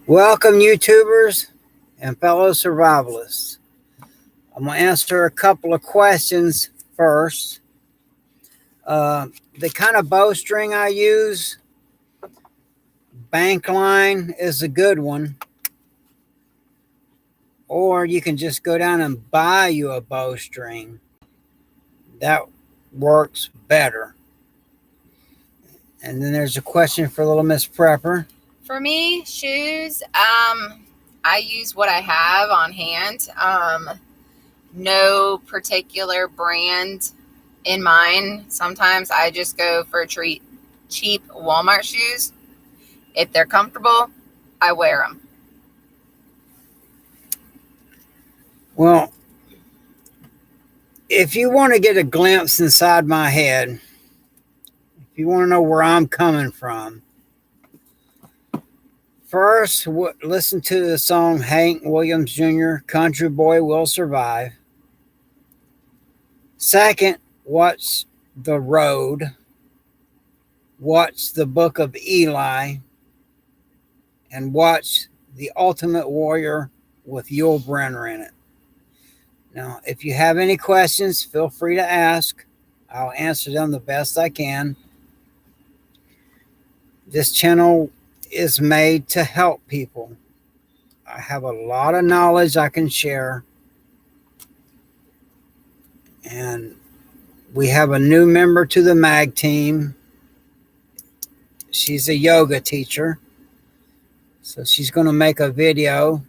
Welcome, YouTubers and fellow survivalists. I'm going to answer a couple of questions first. The kind of bowstring I use, Bankline is a good one. Or you can just go down and buy you a bowstring. That works better. And then there's a question for Little Miss Prepper. For me, shoes, I use what I have on hand. No particular brand in mind. Sometimes I just go for cheap Walmart shoes. If they're comfortable, I wear them. Well, if you want to get a glimpse inside my head, if you want to know where I'm coming from, first, listen to the song Hank Williams Jr., Country Boy Will Survive. Second, watch The Road. Watch the Book of Eli. And watch The Ultimate Warrior with Yul Brynner in it. Now, if you have any questions, feel free to ask. I'll answer them the best I can. This channel is made to help people. I have a lot of knowledge I can share. And we have a new member to the MAG team. She's a yoga teacher. So she's going to make a video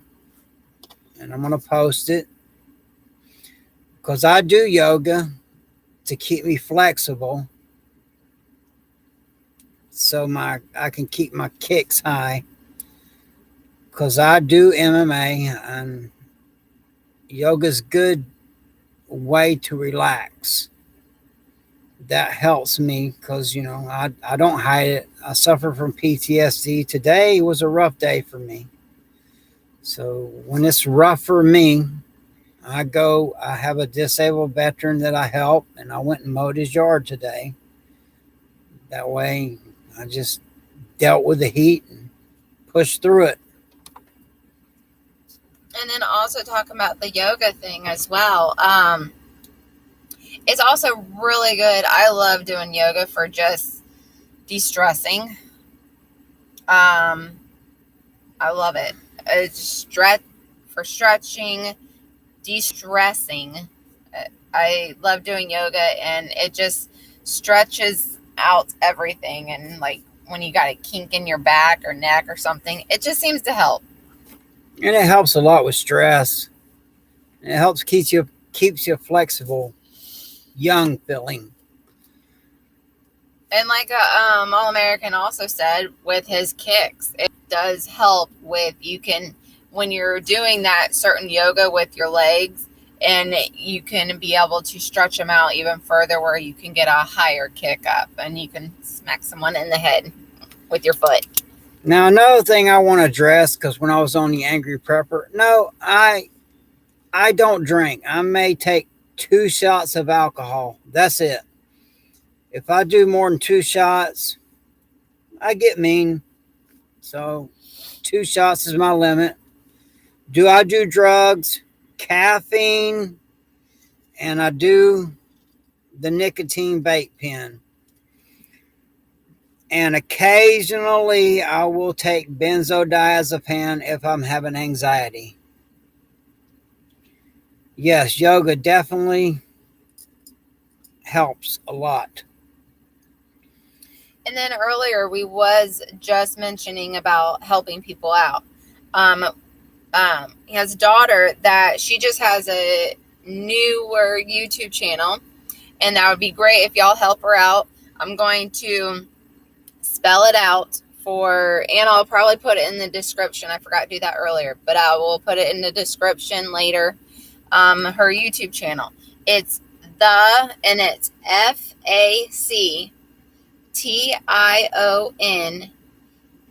and I'm going to post it. Because I do yoga to keep me flexible. So I can keep my kicks high. Because I do MMA and yoga's a good way to relax. That helps me because, I don't hide it. I suffer from PTSD. Today was a rough day for me. So when it's rough for me, I have a disabled veteran that I help, and I went and mowed his yard today. That way, I just dealt with the heat and pushed through it. And then also talking about the yoga thing as well. It's also really good. I love doing yoga for just de-stressing. I love it. It's for stretching, de-stressing. I love doing yoga, and it just stretches out everything. And like when you got a kink in your back or neck or something, it just seems to help. And it helps a lot with stress. It helps keeps you flexible, young feeling. And like All American also said with his kicks, it does help with when you're doing that certain yoga with your legs, and you can be able to stretch them out even further where you can get a higher kick up and you can smack someone in the head with your foot. Now, another thing I want to address, because when I was on the Angry Prepper, no, I don't drink. I may take 2 shots of alcohol. That's it. If I do more than 2 shots, I get mean. So 2 shots is my limit. Do I do drugs? Caffeine. And I do the nicotine vape pen. And occasionally I will take benzodiazepine if I'm having anxiety. Yes, yoga definitely helps a lot. And then earlier we was just mentioning about helping people out. He has a daughter that she just has a newer YouTube channel, and that would be great if y'all help her out. I'm going to spell it out and I'll probably put it in the description. I forgot to do that earlier, but I will put it in the description later. Her YouTube channel. It's it's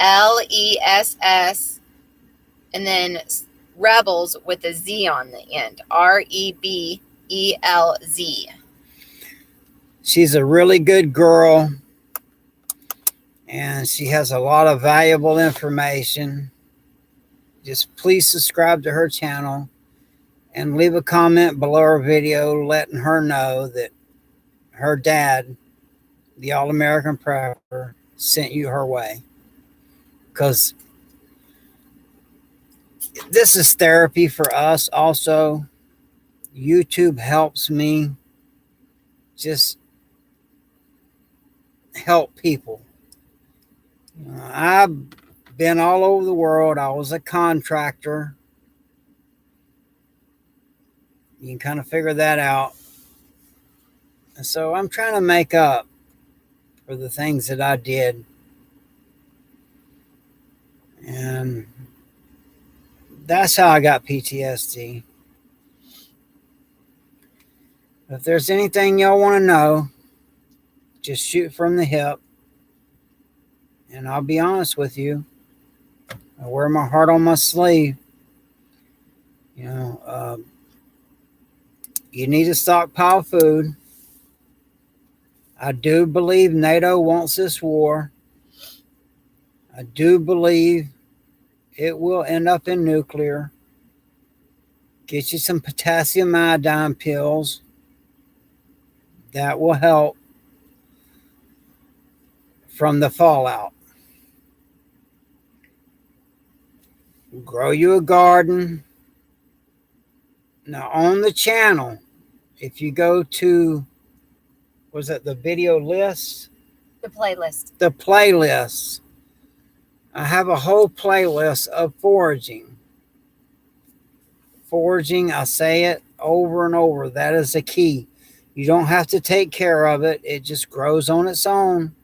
FACTIONLESS, and then Rebels with a Z on the end. REBELZ. She's a really good girl, and she has a lot of valuable information. just please subscribe to her channel and leave a comment below her video letting her know that her dad, the All-American Prepper, sent you her way. Because this is therapy for us also. YouTube helps me just help people. I've been all over the world. I was a contractor. You can kind of figure that out. And so I'm trying to make up for the things that I did. And that's how I got PTSD. If there's anything y'all want to know, just shoot from the hip. And I'll be honest with you. I wear my heart on my sleeve. You know, you need to stockpile food. I do believe NATO wants this war. I do believe it will end up in nuclear. Get you some potassium iodine pills. That will help from the fallout. Grow you a garden. Now on the channel, if you go to, was it the video list? The playlist. The playlist. I have a whole playlist of foraging. Foraging, I say it over and over. That is the key. You don't have to take care of it. It just grows on its own.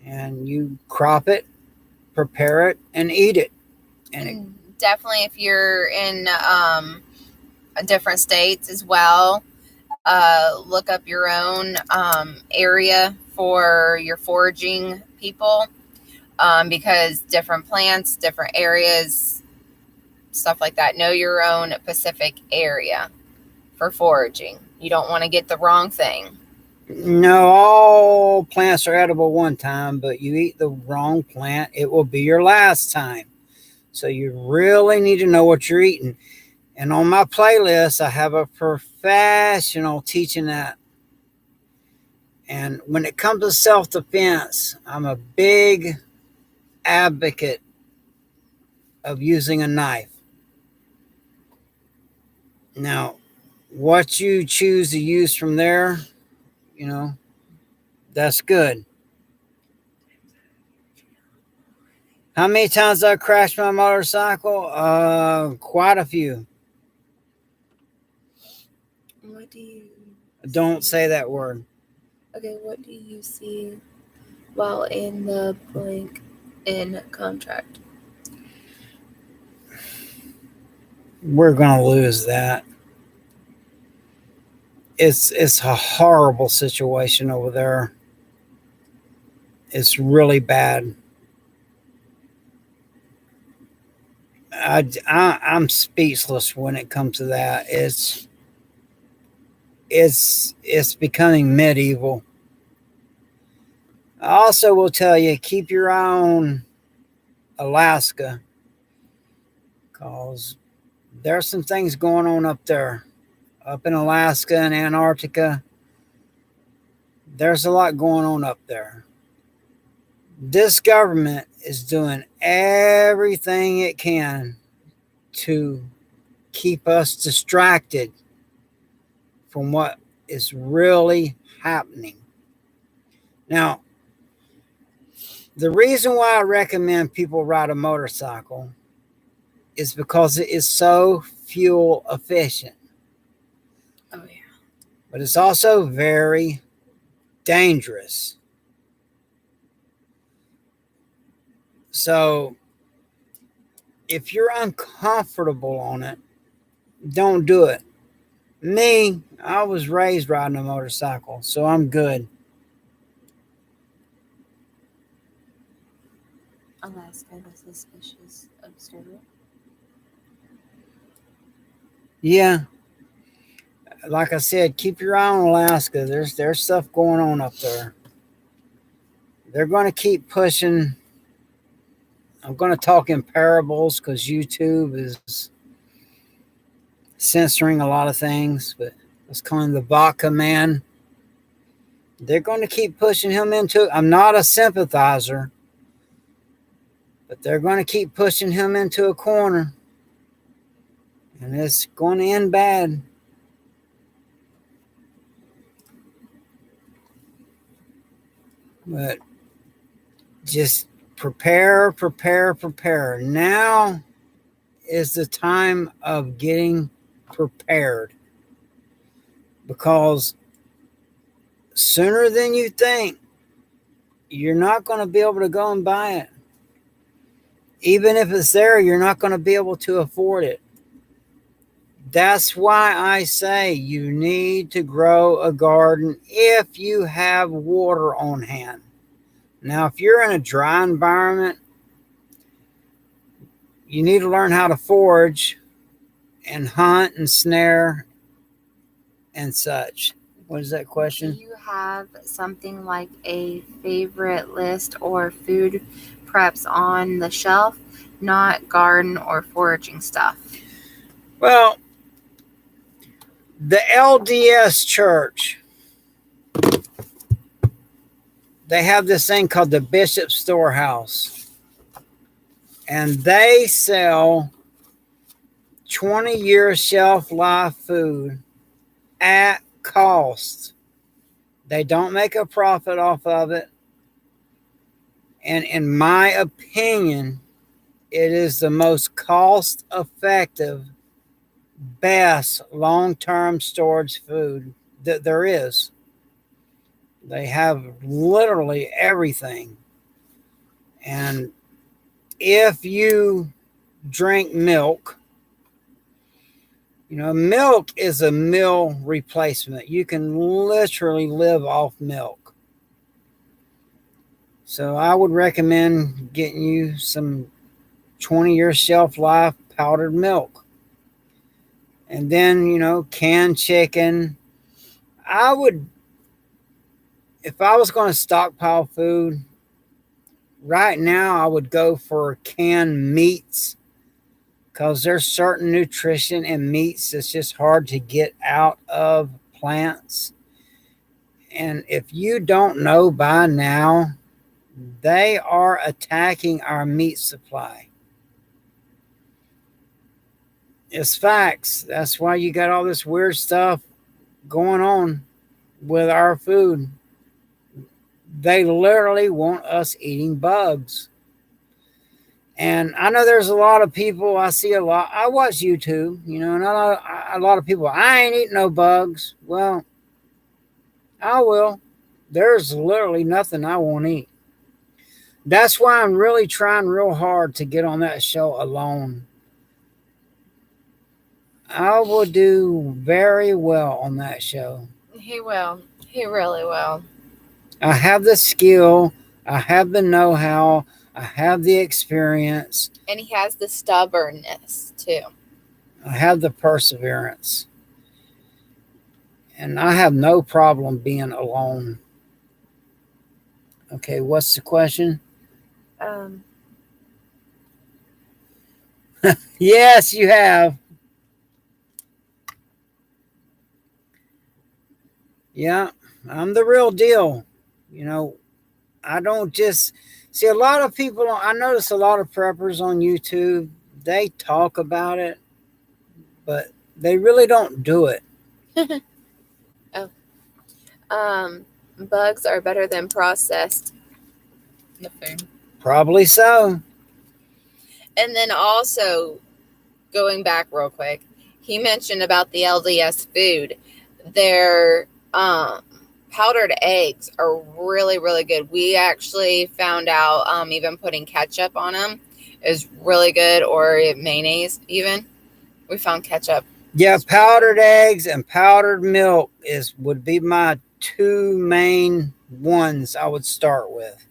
And you crop it, prepare it, and eat it. And definitely if you're in different states as well, look up your own area for your foraging people, because different plants, different areas, stuff like that. Know your own Pacific area for foraging. You don't want to get the wrong thing. No, all plants are edible one time, but you eat the wrong plant, it will be your last time. So you really need to know what you're eating. And on my playlist, I have a professional teaching that. And when it comes to self-defense, I'm a big advocate of using a knife. Now, what you choose to use from there, you know, that's good. How many times I crashed my motorcycle? Quite a few. What do you Don't say that word. Okay, what do you see while in the blank in contract? We're gonna lose that. It's a horrible situation over there. It's really bad. I'm speechless when it comes to that. It's becoming medieval. I also will tell you, keep your eye on Alaska, because there's some things going on up there. Up in Alaska and Antarctica, there's a lot going on up there. This government is doing everything it can to keep us distracted from what is really happening. Now, the reason why I recommend people ride a motorcycle is because it is so fuel efficient. Oh, yeah. But it's also very dangerous. So if you're uncomfortable on it, don't do it. Me, I was raised riding a motorcycle, so I'm good. Alaska, the suspicious observer. Yeah. Like I said, keep your eye on Alaska. There's stuff going on up there. They're going to keep pushing I'm going to talk in parables because YouTube is censoring a lot of things, but let's call him the vodka man. They're going to keep pushing him into it. I'm not a sympathizer, but they're going to keep pushing him into a corner, and it's going to end bad. But just prepare. Now is the time of getting prepared, because sooner than you think, you're not going to be able to go and buy it. Even if it's there, you're not going to be able to afford it. That's why I say you need to grow a garden if you have water on hand. Now, if you're in a dry environment, you need to learn how to forage and hunt and snare and such. What is that question? Do you have something like a favorite list or food preps on the shelf, not garden or foraging stuff? Well, the LDS church, they have this thing called the Bishop Storehouse, and they sell 20-year shelf life food at cost. They don't make a profit off of it. And in my opinion, it is the most cost effective, best long-term storage food that there is. They have literally everything. And if you drink milk, milk is a meal replacement. You can literally live off milk. So I would recommend getting you some 20-year shelf life powdered milk. And then, canned chicken. If I was going to stockpile food, right now I would go for canned meats, because there's certain nutrition in meats that's just hard to get out of plants. And if you don't know by now, they are attacking our meat supply. It's facts. That's why you got all this weird stuff going on with our food. They literally want us eating bugs. And I know there's a lot of people, I see a lot, I watch YouTube, and a lot of people, I ain't eating no bugs. Well, I will. There's literally nothing I won't eat. That's why I'm really trying real hard to get on that show alone. I will do very well on that show. He will. He really will. I have the skill. I have the know-how. I have the experience. And he has the stubbornness, too. I have the perseverance. And I have no problem being alone. Okay, what's the question? Yes, you have. Yeah, I'm the real deal. I don't just see a lot of people. I notice a lot of preppers on YouTube. They talk about it, but they really don't do it. Bugs are better than processed food. Probably so. And then also, going back real quick, he mentioned about the LDS food. Their powdered eggs are really, really good. We actually found out even putting ketchup on them is really good, or mayonnaise even. We found ketchup. Yeah, powdered eggs and powdered milk would be my two main ones I would start with.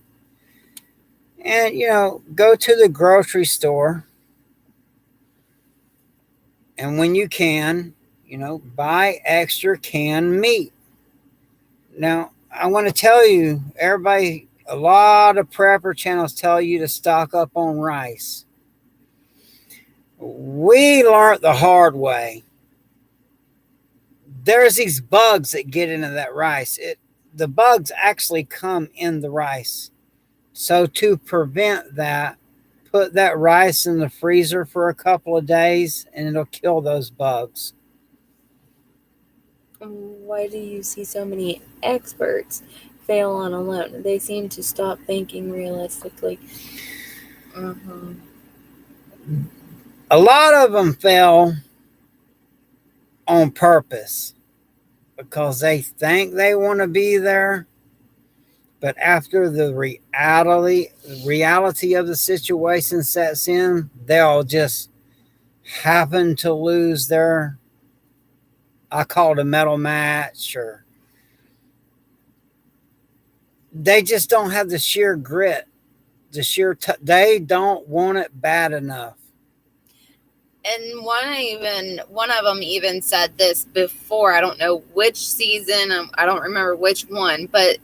And, go to the grocery store. And when you can, buy extra canned meat. Now, I want to tell you, everybody a lot of prepper channels tell you to stock up on rice. We learned the hard way. There's these bugs that get into that rice. The bugs actually come in the rice. So to prevent that, put that rice in the freezer for a couple of days and it'll kill those bugs. Why do you see so many experts fail on a loan? They seem to stop thinking realistically. Mm-hmm. A lot of them fail on purpose because they think they want to be there, but after the reality of the situation sets in, they'll just happen to lose their, I call it a metal match, or they just don't have the sheer grit, they don't want it bad enough. And one of them even said this before. I don't know which season. I don't remember which one, but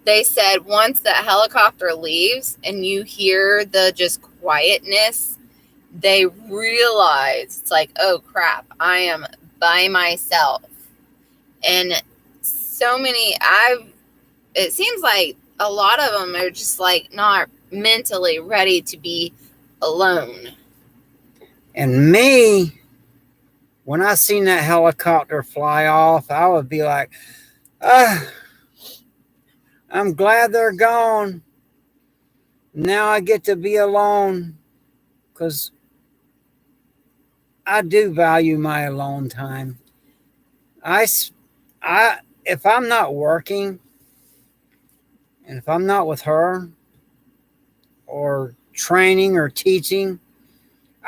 they said once the helicopter leaves and you hear the just quietness, they realize it's like, oh crap, I am by myself. And so many, it seems like a lot of them are just like not mentally ready to be alone. And me, when I seen that helicopter fly off, I would be like, I'm glad they're gone. Now I get to be alone, because I do value my alone time. If I'm not working, and if I'm not with her, or training or teaching,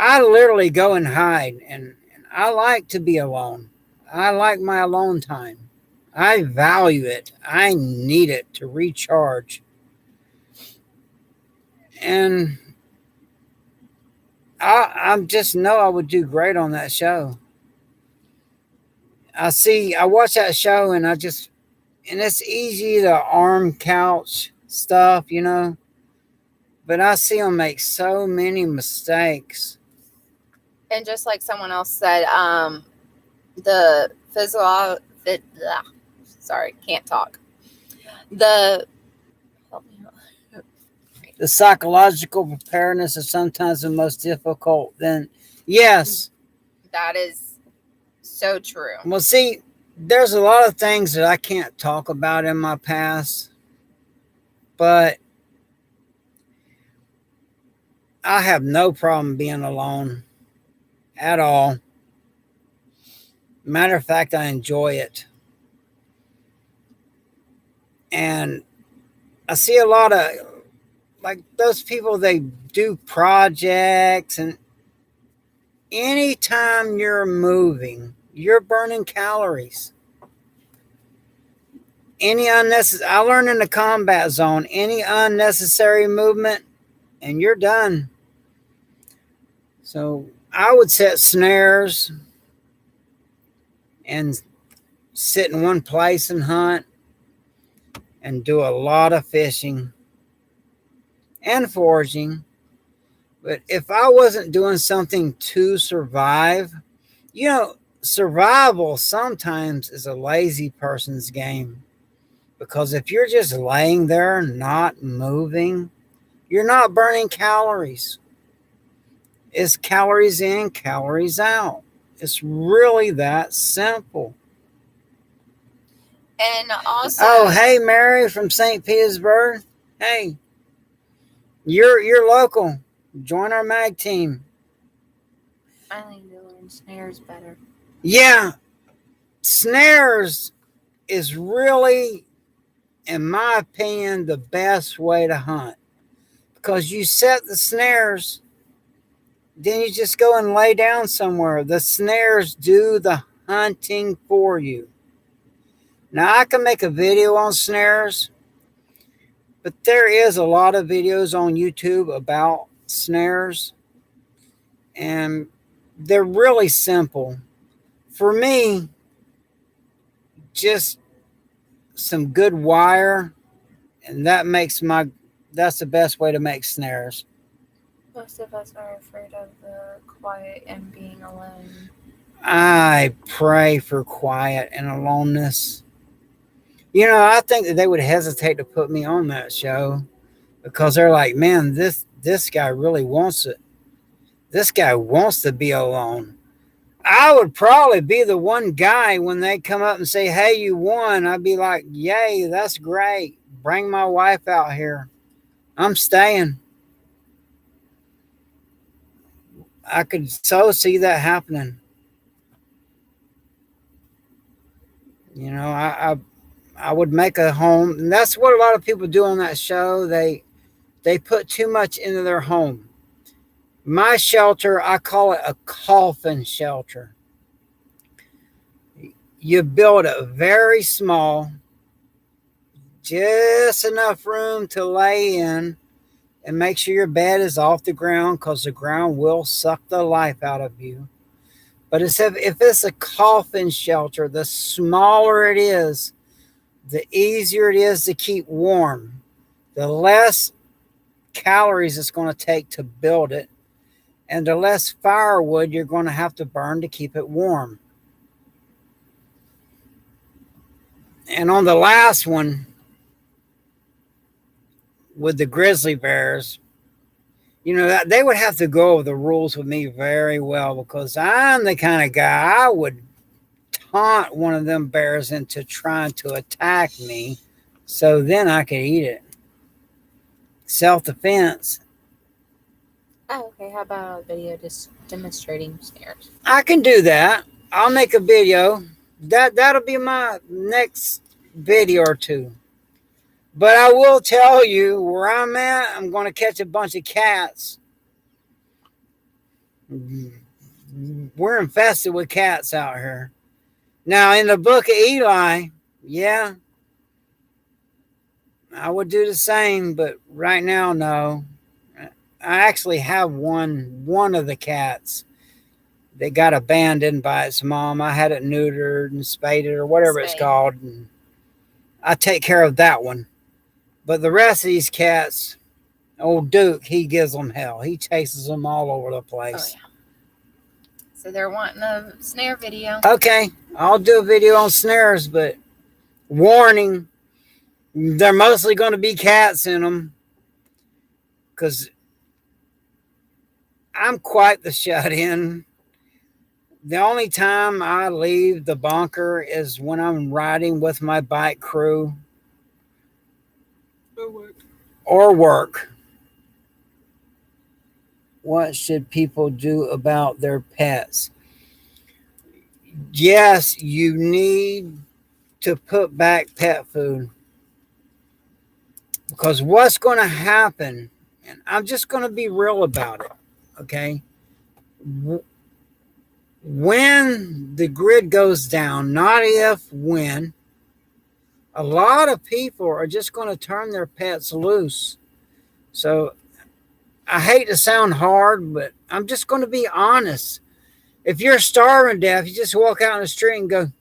I literally go and hide, and I like to be alone. I like my alone time. I value it. I need it to recharge. And I just know I would do great on that show. I watch that show and it's easy to arm couch stuff, but I see them make so many mistakes. And just like someone else said, the physical, sorry, can't talk. The psychological preparedness is sometimes the most difficult. Yes. That is so true. Well, see, there's a lot of things that I can't talk about in my past, but I have no problem being alone at all. Matter of fact, I enjoy it. And I see a lot of, like, those people, they do projects, and anytime you're moving, you're burning calories. I learned in the combat zone, any unnecessary movement, and you're done. So I would set snares and sit in one place and hunt and do a lot of fishing and foraging. But if I wasn't doing something to survive, survival sometimes is a lazy person's game. Because if you're just laying there not moving, you're not burning calories. It's calories in, calories out. It's really that simple. And also, oh, hey, Mary from St. Petersburg. Hey, you're local. Join our mag team. I think they learn snares better. Yeah, snares is really, in my opinion, the best way to hunt, because you set the snares, then you just go and lay down somewhere. The snares do the hunting for you. Now, I can make a video on snares, but there is a lot of videos on YouTube about snares, and they're really simple. For me, just some good wire And that's the best way to make snares. Most of us are afraid of the quiet and being alone. I pray for quiet and aloneness. I think that they would hesitate to put me on that show because they're like, man, this guy really wants it. This guy wants to be alone. I would probably be the one guy when they come up and say, hey, you won. I'd be like, yay, that's great. Bring my wife out here. I'm staying. I could so see that happening. I would make a home. And that's what a lot of people do on that show. They put too much into their home. My shelter, I call it a coffin shelter. You build it very small, just enough room to lay in, and make sure your bed is off the ground because the ground will suck the life out of you. But if it's a coffin shelter, the smaller it is, the easier it is to keep warm. The less calories it's going to take to build it, and the less firewood you're going to have to burn to keep it warm. And on the last one, with the grizzly bears, that they would have to go over the rules with me very well because I'm the kind of guy I would taunt one of them bears into trying to attack me so then I could eat it. Self-defense. Oh, okay. How about a video just demonstrating snares? I can do that. I'll make a video. That'll be my next video or two. But I will tell you where I'm at, I'm going to catch a bunch of cats. We're infested with cats out here. Now, in the book of Eli, yeah, I would do the same, but right now, no. I actually have one of the cats that got abandoned by its mom. I had it neutered and spaded or whatever it's called. And I take care of that one. But the rest of these cats, old Duke, he gives them hell. He chases them all over the place. Oh, yeah. So they're wanting a snare video. Okay, I'll do a video on snares, but warning, they're mostly going to be cats in them because I'm quite the shut-in. The only time I leave the bunker is when I'm riding with my bike crew or work. What should people do about their pets? Yes, you need to put back pet food because what's going to happen, and I'm just going to be real about it, okay? When the grid goes down, not if, when, a lot of people are just going to turn their pets loose. So I hate to sound hard, but I'm just going to be honest. If you're starving to death, you just walk out in the street and go,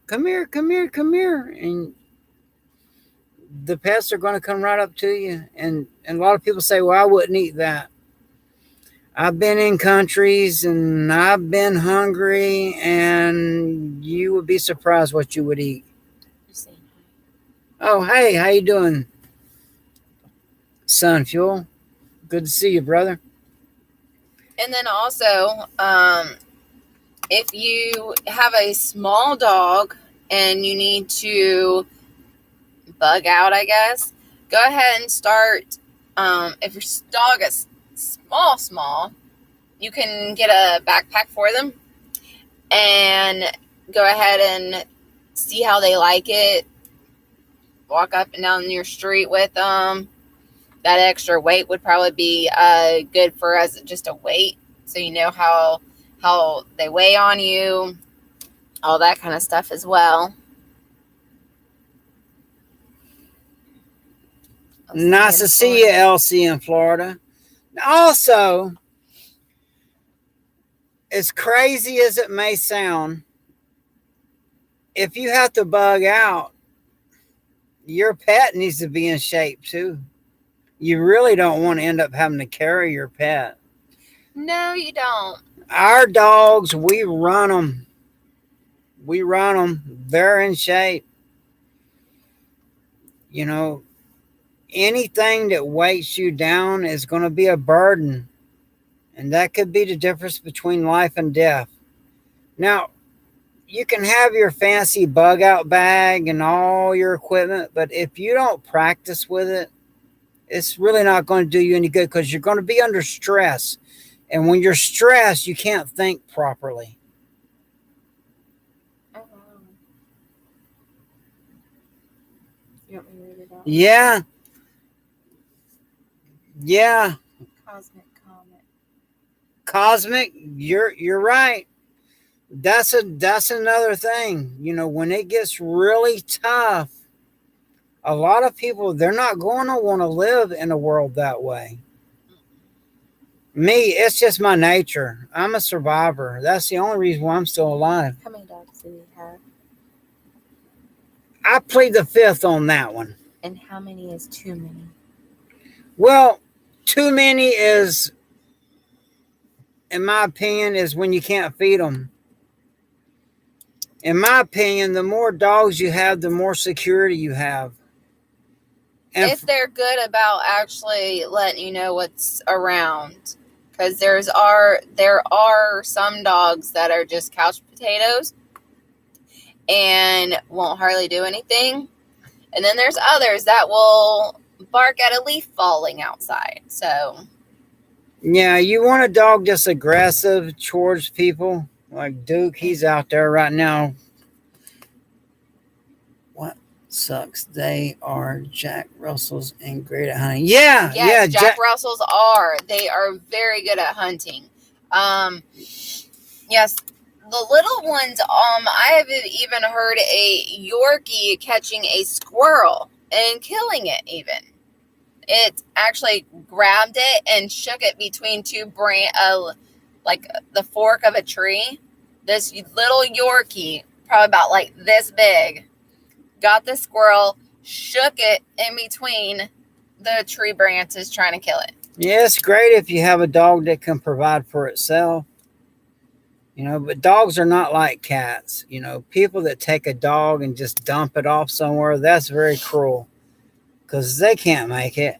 come here, come here, come here. And the pets are going to come right up to you. And a lot of people say, well, I wouldn't eat that. I've been in countries and I've been hungry, and you would be surprised what you would eat. Oh, hey, how you doing, Sun Fuel? Good to see you, brother. And then also, if you have a small dog and you need to bug out, I guess, go ahead and start. If your dog is small, you can get a backpack for them and go ahead and see how they like it. Walk up and down your street with them. That extra weight would probably be good for as just a weight, so you know how they weigh on you, all that kind of stuff as well. Nice to see you, Elsie, in Florida. Also, as crazy as it may sound, if you have to bug out, your pet needs to be in shape too. You really don't want to end up having to carry your pet. No, you don't. Our dogs, we run them. We run them. They're in shape. You know, anything that weights you down is going to be a burden. And that could be the difference between life and death. Now, you can have your fancy bug out bag and all your equipment, but if you don't practice with it, it's really not going to do you any good because you're going to be under stress. And when you're stressed, you can't think properly. Oh, wow. You want me to read it out? Yeah. Yeah. Cosmic Comet. Cosmic, you're right. That's another thing. You know, when it gets really tough, a lot of people, they're not going to want to live in a world that way. Me, it's just my nature. I'm a survivor. That's the only reason why I'm still alive. How many dogs do we have? I plead the fifth on that one. And how many is too many? Well, too many is, in my opinion, is when you can't feed them. In my opinion, the more dogs you have, the more security you have. And If they're good about actually letting you know what's around, because there are some dogs that are just couch potatoes and won't hardly do anything, and then there's others that will bark at a leaf falling outside. So yeah, you want a dog that's aggressive towards people. Like Duke, he's out there right now. What sucks? They are Jack Russells and great at hunting. Yeah, yes, yeah. Jack Russells they are very good at hunting. Yes, the little ones. I have even heard a Yorkie catching a squirrel and killing it. Even it actually grabbed it and shook it between two like the fork of a tree. This little Yorkie, probably about like this big, got the squirrel, shook it in between the tree branches trying to kill it. Yeah, it's great if you have a dog that can provide for itself. You know, but dogs are not like cats. You know, people that take a dog and just dump it off somewhere, that's very cruel because they can't make it.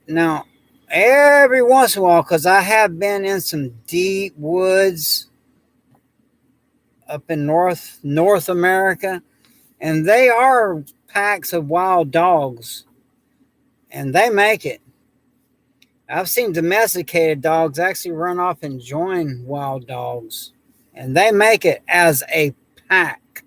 Now, every once in a while, because I have been in some deep woods up in North America, and they are packs of wild dogs, and they make it. I've seen domesticated dogs actually run off and join wild dogs, and they make it as a pack.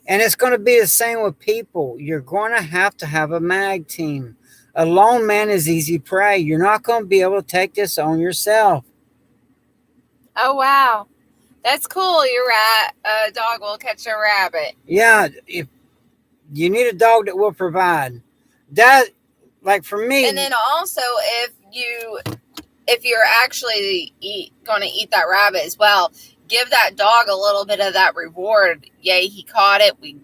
And it's going to be the same with people. You're going to have a mag team. A lone man is easy prey. You're not going to be able to take this on yourself. Oh wow, that's cool. A dog will catch a rabbit. Yeah, if you need a dog that will provide that, like for me. And then also, if you're actually going to eat that rabbit as well, give that dog a little bit of that reward. Yay, he caught it. We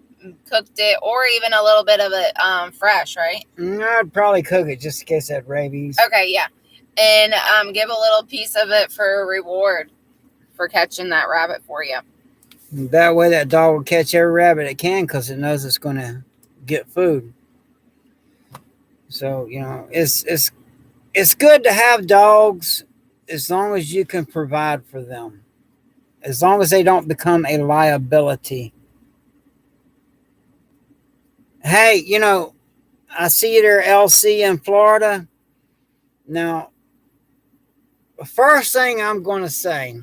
cooked it, or even a little bit of it fresh, right? I'd probably cook it just in case it had rabies. Okay, yeah. And give a little piece of it for a reward for catching that rabbit for you. That way that dog will catch every rabbit it can because it knows it's going to get food. So, you know, it's good to have dogs as long as you can provide for them. As long as they don't become a liability. Hey, you know, I see you there, LC in Florida. Now, the first thing I'm going to say,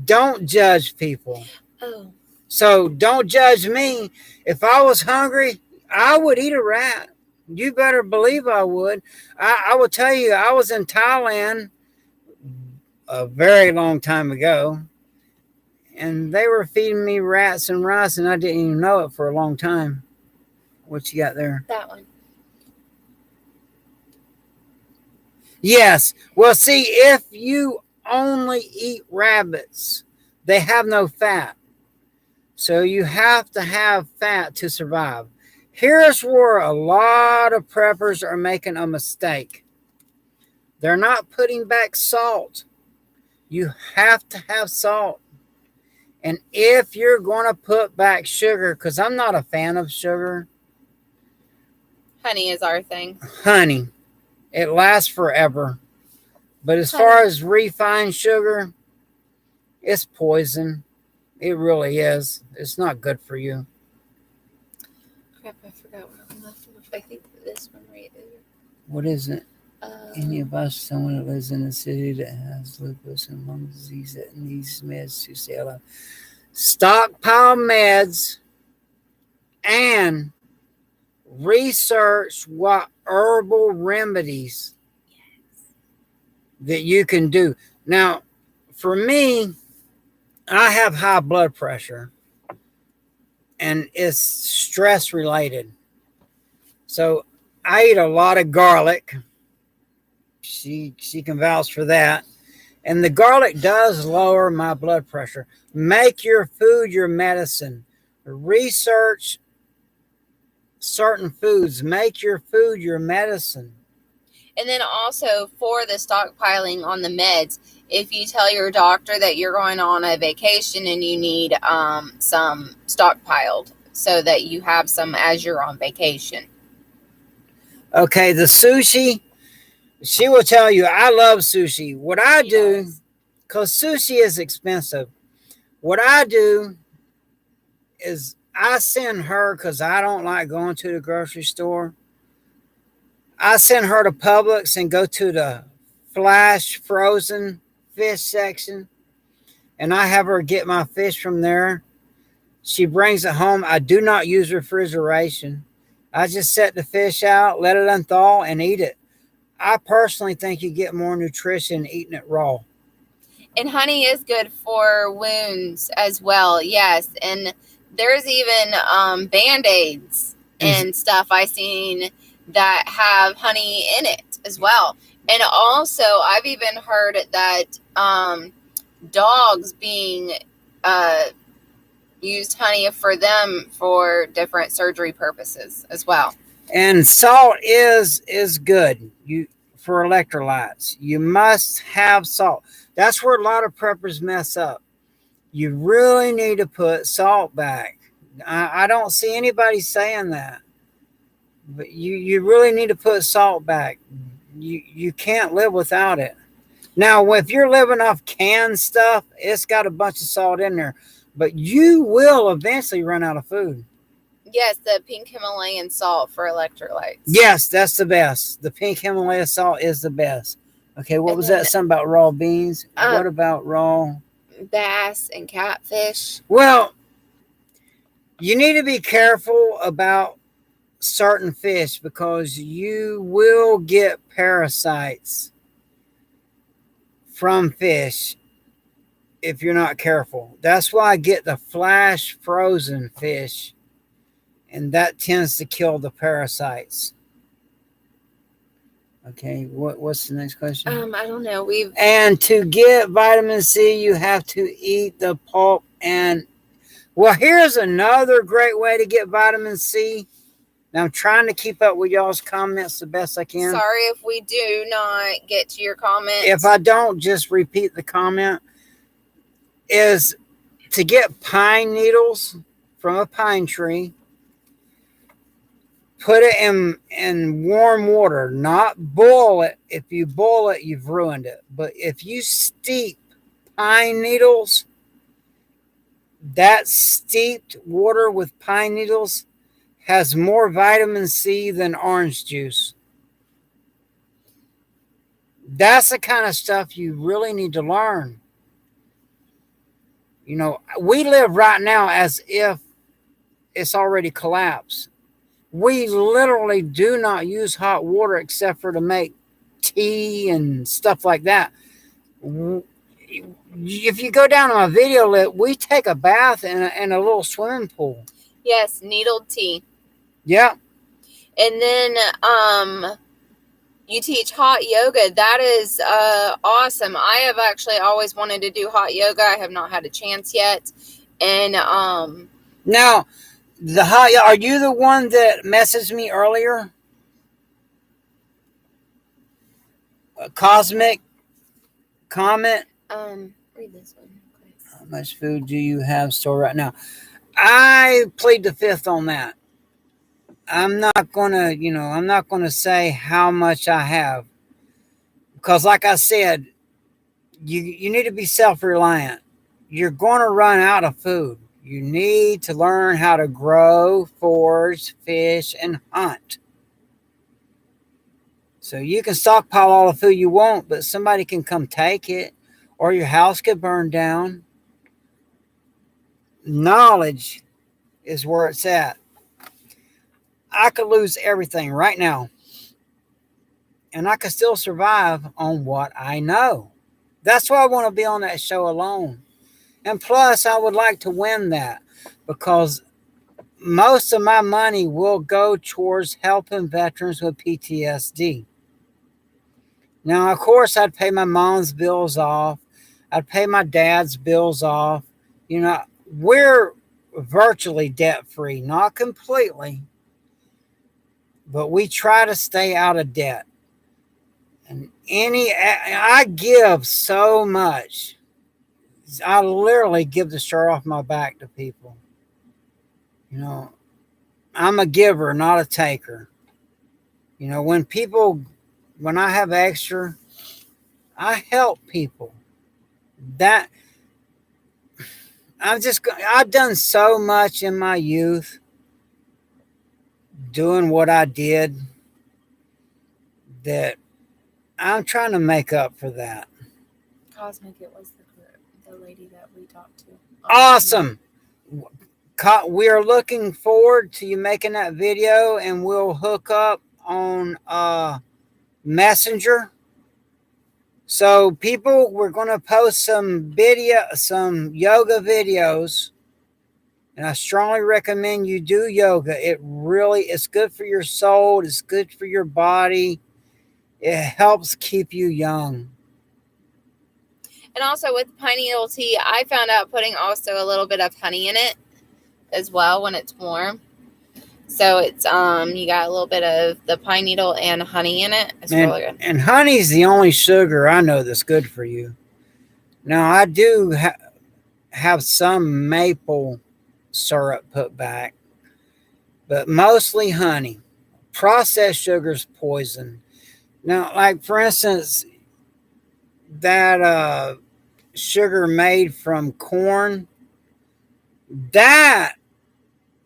don't judge people. Oh. So don't judge me. If I was hungry, I would eat a rat. You better believe I would. I will tell you, I was in Thailand a very long time ago, and they were feeding me rats and rice, and I didn't even know it for a long time. What you got there? That one. Yes. Well, see, if you only eat rabbits, they have no fat. So you have to have fat to survive. Here's where a lot of preppers are making a mistake. They're not putting back salt. You have to have salt. And if you're going to put back sugar, because I'm not a fan of sugar, Honey is our thing. honey, it lasts forever. But as far as refined sugar, it's poison. It really is. It's not good for you. Crap, I forgot where we left off. I think this one right there. What is it? Any of us, someone that lives in a city that has lupus and lung disease that needs meds to stay alive. Stockpile meds and research what herbal remedies that you can do. Now, for me, I have high blood pressure and it's stress related. So I eat a lot of garlic. She can vouch for that. And the garlic does lower my blood pressure. Make your food your medicine. Research certain foods. Make your food your medicine. And then also for the stockpiling on the meds, if you tell your doctor that you're going on a vacation and you need some stockpiled so that you have some as you're on vacation. Okay, the sushi, she will tell you, I love sushi. What I do, because sushi is expensive, what I do is I send her, because I don't like going to the grocery store, I send her to Publix and go to the flash frozen fish section, and I have her get my fish from there. She brings it home. I do not use refrigeration. I just set the fish out, let it unthaw, and eat it. I personally think you get more nutrition eating it raw. And honey is good for wounds as well, yes. And there's even Band-Aids and stuff I seen that have honey in it as well. And also, I've even heard that dogs being used honey for them for different surgery purposes as well. And salt is good for electrolytes. You must have salt. That's where a lot of preppers mess up. You really need to put salt back. I don't see anybody saying that. But you really need to put salt back. You can't live without it. Now, if you're living off canned stuff, it's got a bunch of salt in there. But you will eventually run out of food. Yes, the pink Himalayan salt for electrolytes. Yes, that's the best. The pink Himalaya salt is the best. Okay, what was that? Something about raw beans? What about raw? Bass and catfish. Well, you need to be careful about certain fish because you will get parasites from fish if you're not careful. That's why I get the flash frozen fish, and that tends to kill the parasites. Okay, what's the next question? I don't know. And to get vitamin C, you have to eat the pulp. And well, here's another great way to get vitamin C. Now I'm trying to keep up with y'all's comments the best I can. Sorry if we do not get to your comments. If I don't, just repeat the comment. Is to get pine needles from a pine tree. Put it in warm water, not boil it. If you boil it, you've ruined it. But if you steep pine needles, that steeped water with pine needles has more vitamin C than orange juice. That's the kind of stuff you really need to learn. You know, we live right now as if it's already collapsed. We literally do not use hot water except for to make tea and stuff like that. If you go down to my video list, we take a bath in a little swimming pool. Yes, needled tea. Yeah. And then you teach hot yoga. That is awesome. I have actually always wanted to do hot yoga. I have not had a chance yet. And now, Are you the one that messaged me earlier? A cosmic comment. Read this one, please. How much food do you have stored right now? I plead the fifth on that. I'm not gonna say how much I have because, like I said, you need to be self-reliant. You're going to run out of food. You need to learn how to grow, forage, fish, and hunt. So you can stockpile all the food you want, but somebody can come take it, or your house could burn down. Knowledge is where it's at. I could lose everything right now, and I could still survive on what I know. That's why I want to be on that show alone. And plus, I would like to win that because most of my money will go towards helping veterans with PTSD. Now, of course, I'd pay my mom's bills off. I'd pay my dad's bills off. You know, we're virtually debt-free, not completely, but we try to stay out of debt. And I give so much. I literally give the shirt off my back to people. You know, I'm a giver, not a taker. You know, when I have extra, I help people. I've done so much in my youth doing what I did that I'm trying to make up for that. Cosmic, it was the lady that we talked to. Awesome. We are looking forward to you making that video, and we'll hook up on Messenger. So people, we're going to post some yoga videos, and I strongly recommend you do yoga. It's good for your soul. It's good for your body. It helps keep you young. And also with pine needle tea, I found out putting also a little bit of honey in it as well when it's warm. So it's you got a little bit of the pine needle and honey in it. It's really good. And honey's the only sugar I know that's good for you. Now I do have some maple syrup put back, but mostly honey. Processed sugar's poison. Now, like for instance, that sugar made from corn, that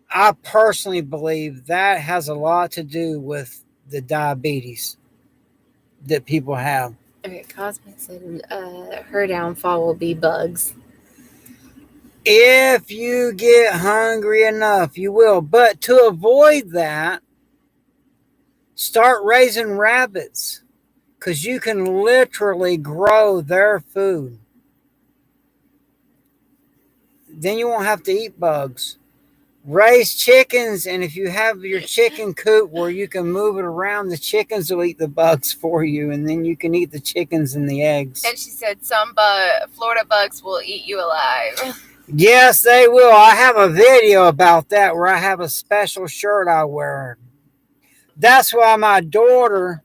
I personally believe that has a lot to do with the diabetes that people have. Okay, Cosmic said her downfall will be bugs. If you get hungry enough, you will. But to avoid that, start raising rabbits because you can literally grow their food. Then you won't have to eat bugs. Raise chickens, and if you have your chicken coop where you can move it around, the chickens will eat the bugs for you, and then you can eat the chickens and the eggs. And she said some Florida bugs will eat you alive. Yes, they will. I have a video about that where I have a special shirt I wear. That's why my daughter,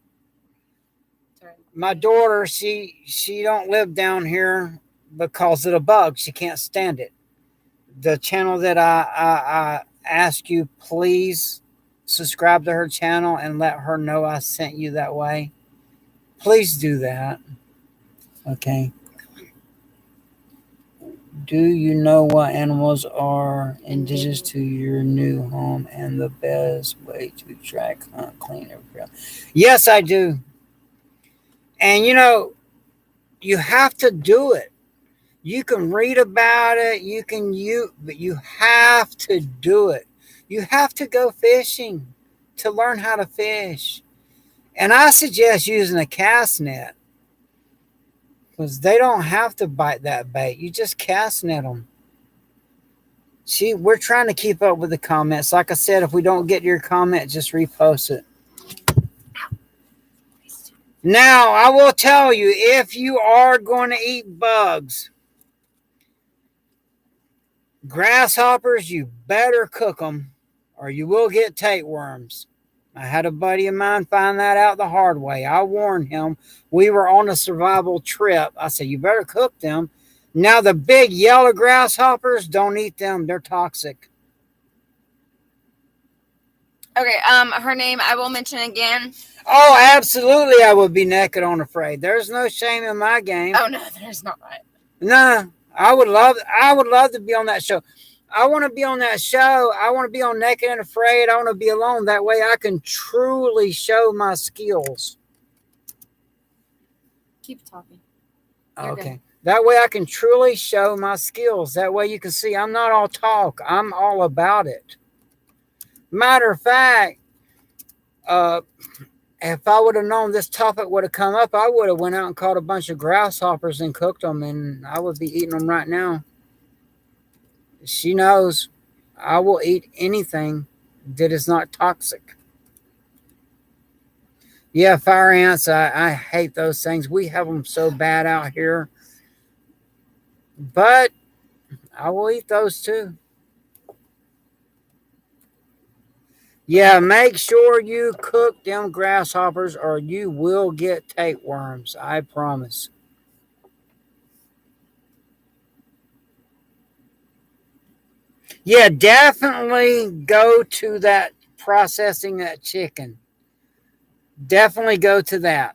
she don't live down here because of the bugs. She can't stand it. The channel that I ask you, please subscribe to her channel and let her know I sent you that way. Please do that. Okay. Do you know what animals are indigenous to your new home and the best way to track, hunt, clean everything? Yes, I do. And you have to do it. You can read about it, but you have to do it. You have to go fishing to learn how to fish. And I suggest using a cast net because they don't have to bite that bait. You just cast net them. See, we're trying to keep up with the comments. Like I said, if we don't get your comment, just repost it. Now, I will tell you, if you are going to eat bugs, grasshoppers, you better cook them or you will get tapeworms. I had a buddy of mine find that out the hard way. I warned him. We were on a survival trip. I said, you better cook them. Now, the big yellow grasshoppers, don't eat them. They're toxic. Okay, her name I will mention again. Oh, absolutely, I would be naked on Afraid. There's no shame in my game. Oh no, there's not. No, I would love to be on that show. I want to be on that show. I want to be on Naked and Afraid. I want to be alone. That way I can truly show my skills. Keep talking. You're okay. Good. That way I can truly show my skills. That way you can see I'm not all talk. I'm all about it. Matter of fact, if I would have known this topic would have come up, I would have went out and caught a bunch of grasshoppers and cooked them, and I would be eating them right now. She knows I will eat anything that is not toxic. Yeah, fire ants, I hate those things. We have them so bad out here. But I will eat those too. Yeah, make sure you cook them grasshoppers or you will get tapeworms. I promise. Yeah, definitely go to that processing that chicken. Definitely go to that.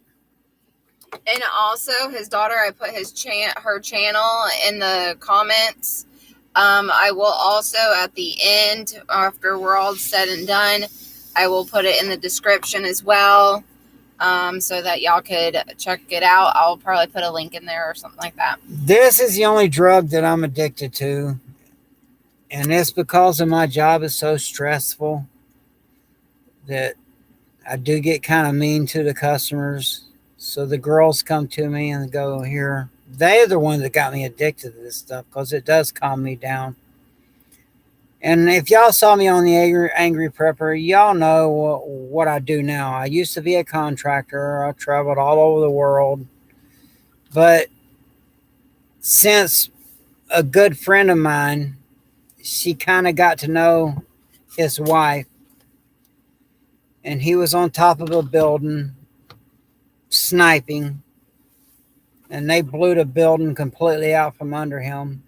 And also, his daughter, I put her channel in the comments. I will also, at the end, after we're all said and done, I will put it in the description as well, so that y'all could check it out. I'll probably put a link in there or something like that. This is the only drug that I'm addicted to. And it's because of my job is so stressful that I do get kind of mean to the customers. So the girls come to me and go, here. They're the ones that got me addicted to this stuff because it does calm me down. And if y'all saw me on the Angry Prepper, y'all know what I do now. I used to be a contractor. I traveled all over the world. But since a good friend of mine, she kind of got to know his wife, and he was on top of a building sniping, and they blew the building completely out from under him.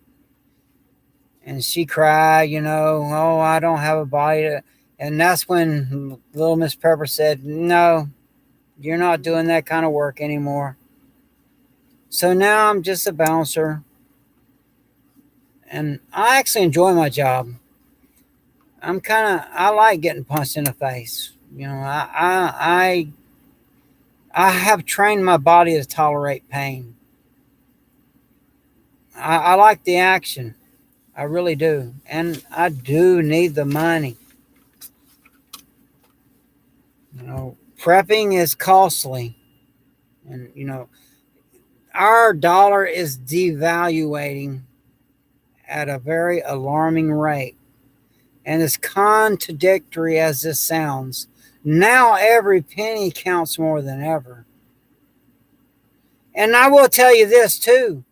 And she cried, oh, I don't have a body. And that's when little Miss Pepper said, no, you're not doing that kind of work anymore. So now I'm just a bouncer. And I actually enjoy my job. I like getting punched in the face. I have trained my body to tolerate pain. I like the action. I really do. And I do need the money. Prepping is costly. And, our dollar is devaluating at a very alarming rate. And as contradictory as this sounds, now every penny counts more than ever. And I will tell you this too.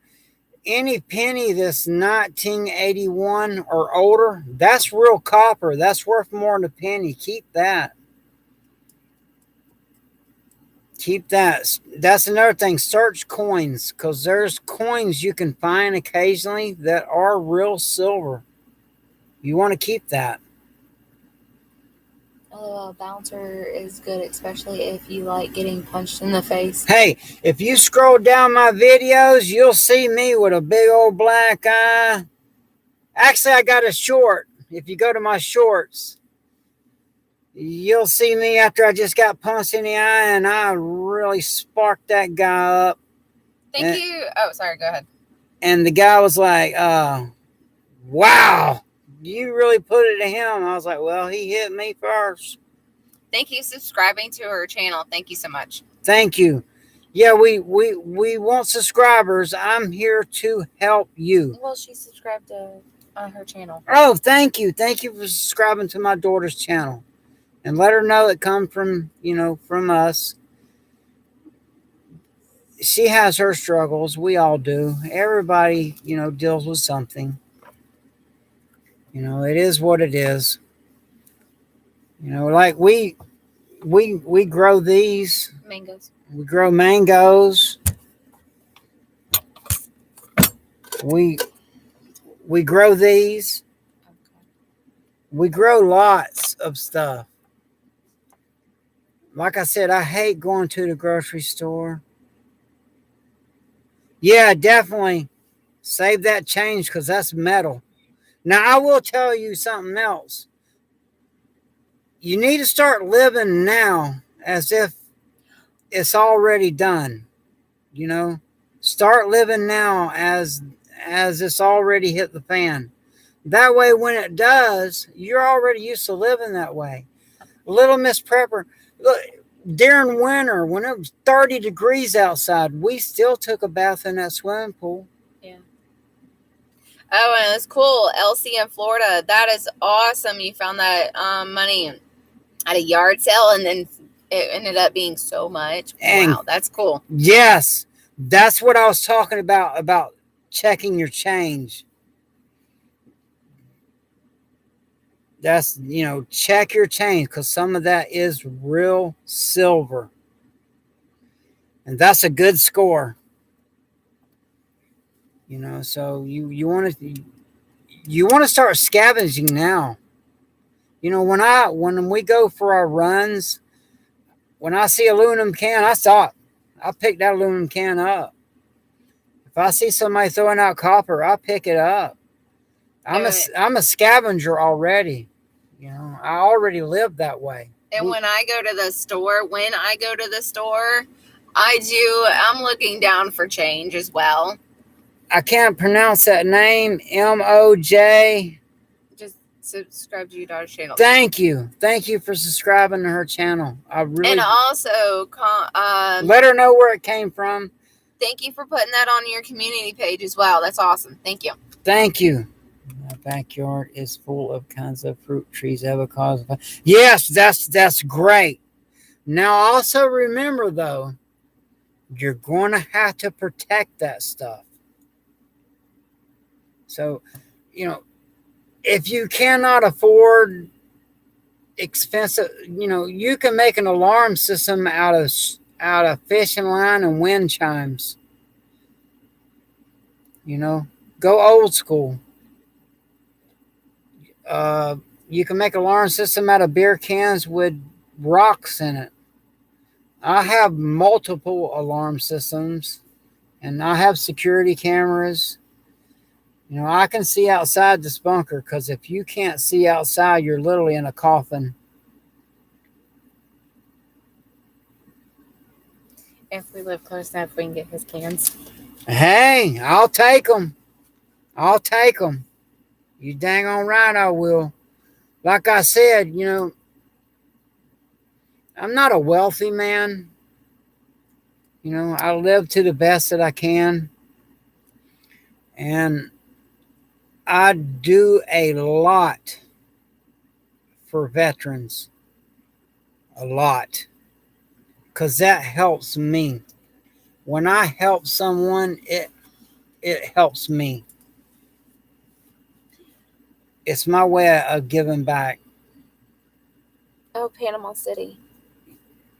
Any penny that's 1981 or older, that's real copper. That's worth more than a penny. Keep that. Keep that. That's another thing. Search coins, because there's coins you can find occasionally that are real silver. You want to keep that. A bouncer is good, especially if you like getting punched in the face. Hey, if you scroll down my videos, you'll see me with a big old black eye. Actually, I got a short. If you go to my shorts, you'll see me after I just got punched in the eye, and I really sparked that guy up. Thank you. Oh, sorry. Go ahead. And the guy was like, wow, you really put it to him. I was like, well, he hit me first. Thank you subscribing to her channel. Thank you so much. Thank you. Yeah, we want subscribers. I'm here to help you. Well, she subscribed to her channel. Oh, thank you. Thank you for subscribing to my daughter's channel. And let her know it come from, from us. She has her struggles. We all do. Everybody, deals with something. It is what it is. You know, like we grow these. Mangoes. We grow mangoes. We grow these. Okay. We grow lots of stuff. Like I said, I hate going to the grocery store. Yeah, definitely save that change because that's metal. Now, I will tell you something else. You need to start living now as if it's already done. You know, start living now as it's already hit the fan. That way, when it does, you're already used to living that way. Little Miss Prepper, look, during winter, when it was 30 degrees outside, we still took a bath in that swimming pool. Yeah. Oh, and it's cool. Elsie in Florida. That is awesome. You found that money at a yard sale, and then it ended up being so much. And wow, that's cool. yes, that's what I was talking about checking your change. That's, check your change because some of that is real silver. And that's a good score. So you want to start scavenging now. When we go for our runs, when I see aluminum can, I stop. I pick that aluminum can up. If I see somebody throwing out copper, I pick it up. I'm a scavenger already. I already live that way. And when I go to the store, I'm looking down for change as well. I can't pronounce that name. MOJ. Just subscribe to your daughter's channel. Thank you for subscribing to her channel. I really. And also, let her know where it came from. Thank you for putting that on your community page as well. That's awesome. Thank you. Thank you. My backyard is full of kinds of fruit trees, avocados. Yes, that's great. Now, also remember though, you're going to have to protect that stuff. So, if you cannot afford expensive, you can make an alarm system out of fishing line and wind chimes. Go old school. You can make an alarm system out of beer cans with rocks in it. I have multiple alarm systems, and I have security cameras. I can see outside this bunker because if you can't see outside, you're literally in a coffin. If we live close enough, we can get his cans. Hey, I'll take them. You dang on right I will. Like I said, I'm not a wealthy man. I live to the best that I can. And I do a lot for veterans. A lot. Because that helps me. When I help someone, it helps me. It's my way of giving back. Oh, Panama City.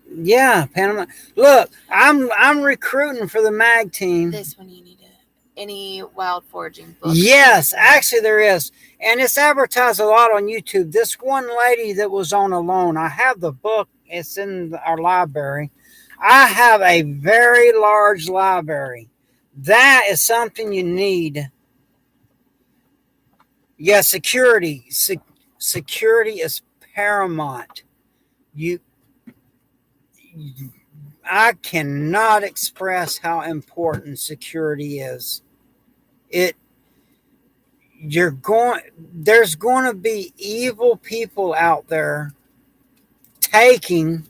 Yeah, Panama. Look, I'm recruiting for the MAG team. This one you need any wild foraging book. Yes, actually there is. And it's advertised a lot on YouTube. This one lady that was on Alone, I have the book. It's in our library. I have a very large library. That is something you need. Yeah, security. Security is paramount. I cannot express how important security is. There's going to be evil people out there taking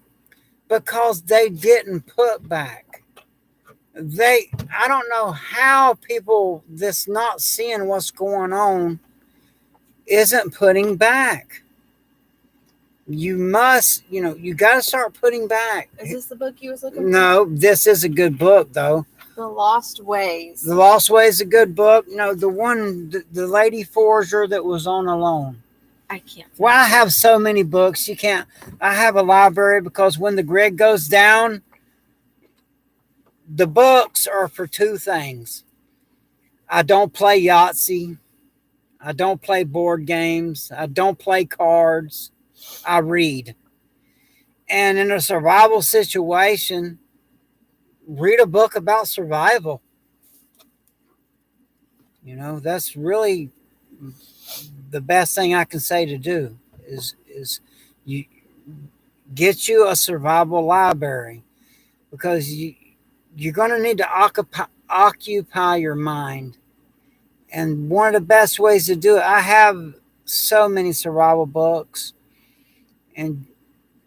because they didn't put back. I don't know how people that's not seeing what's going on isn't putting back. You must, you got to start putting back. Is this the book you was looking for? No, this is a good book, though. The Lost Ways. The Lost Ways is a good book. The one, the lady forager that was on Alone. I can't. Well, I have so many books. You can't. I have a library because when the grid goes down, the books are for two things. I don't play Yahtzee. I don't play board games. I don't play cards. I read. And in a survival situation, read a book about survival. You know, that's really the best thing I can say to do is you get a survival library because you're going to need to occupy your mind. And one of the best ways to do it, I have so many survival books. And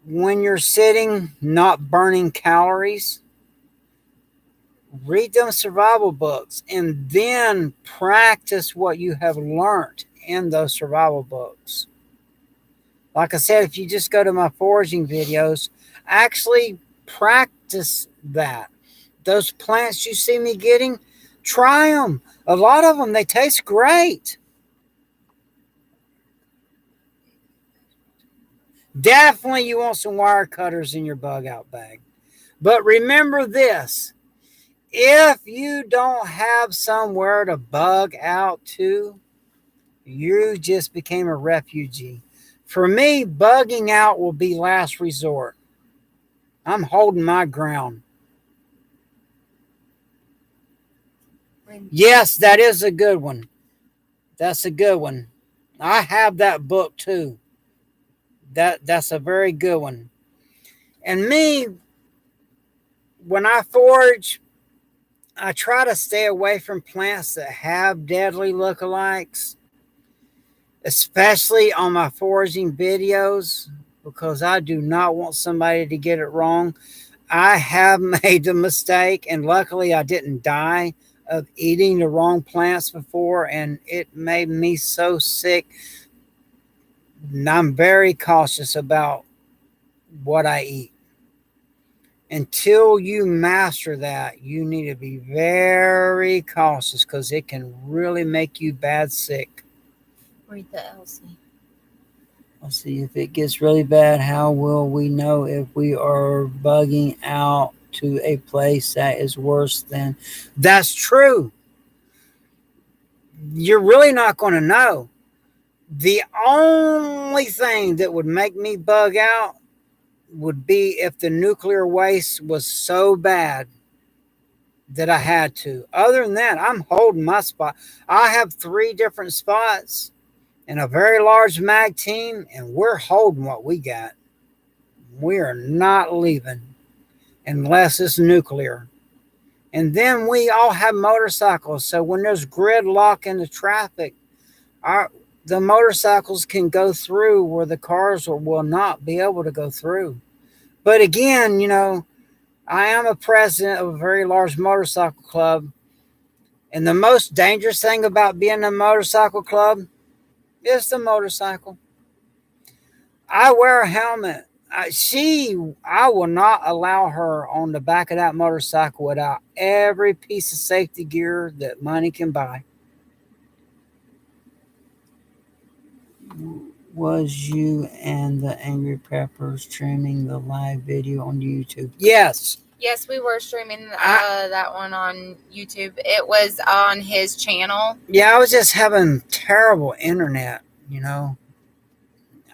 when you're sitting, not burning calories, read them survival books and then practice what you have learned in those survival books. Like I said, if you just go to my foraging videos, actually practice that. Those plants you see me getting, try them. A lot of them, they taste great. Definitely you want some wire cutters in your bug out bag. But remember this, if you don't have somewhere to bug out to, you just became a refugee. For me, bugging out will be last resort. I'm holding my ground. Yes, that is a good one. That's a good one. I have that book too. That's a very good one. And me, when I forage, I try to stay away from plants that have deadly lookalikes, especially on my foraging videos, because I do not want somebody to get it wrong. I have made the mistake, and luckily I didn't die of eating the wrong plants before, and it made me so sick. And I'm very cautious about what I eat. Until you master that, you need to be very cautious because it can really make you bad sick. Read the Elsie. Let's see, if it gets really bad, how will we know if we are bugging out to a place that is worse than... That's true. You're really not going to know. The only thing that would make me bug out would be if the nuclear waste was so bad that I had to. Other than that, I'm holding my spot. I have 3 different spots in a very large mag team, and we're holding what we got. We are not leaving unless it's nuclear. And then we all have motorcycles, so when there's gridlock in the traffic, the motorcycles can go through where the cars will not be able to go through. But again, you know, I am a president of a very large motorcycle club, and the most dangerous thing about being a motorcycle club is the motorcycle. I wear a helmet. I will not allow her on the back of that motorcycle without every piece of safety gear that money can buy. Was you and the Angry Peppers streaming the live video on YouTube? Yes. Yes, we were streaming that one on YouTube. It was on his channel. Yeah, I was just having terrible internet, you know.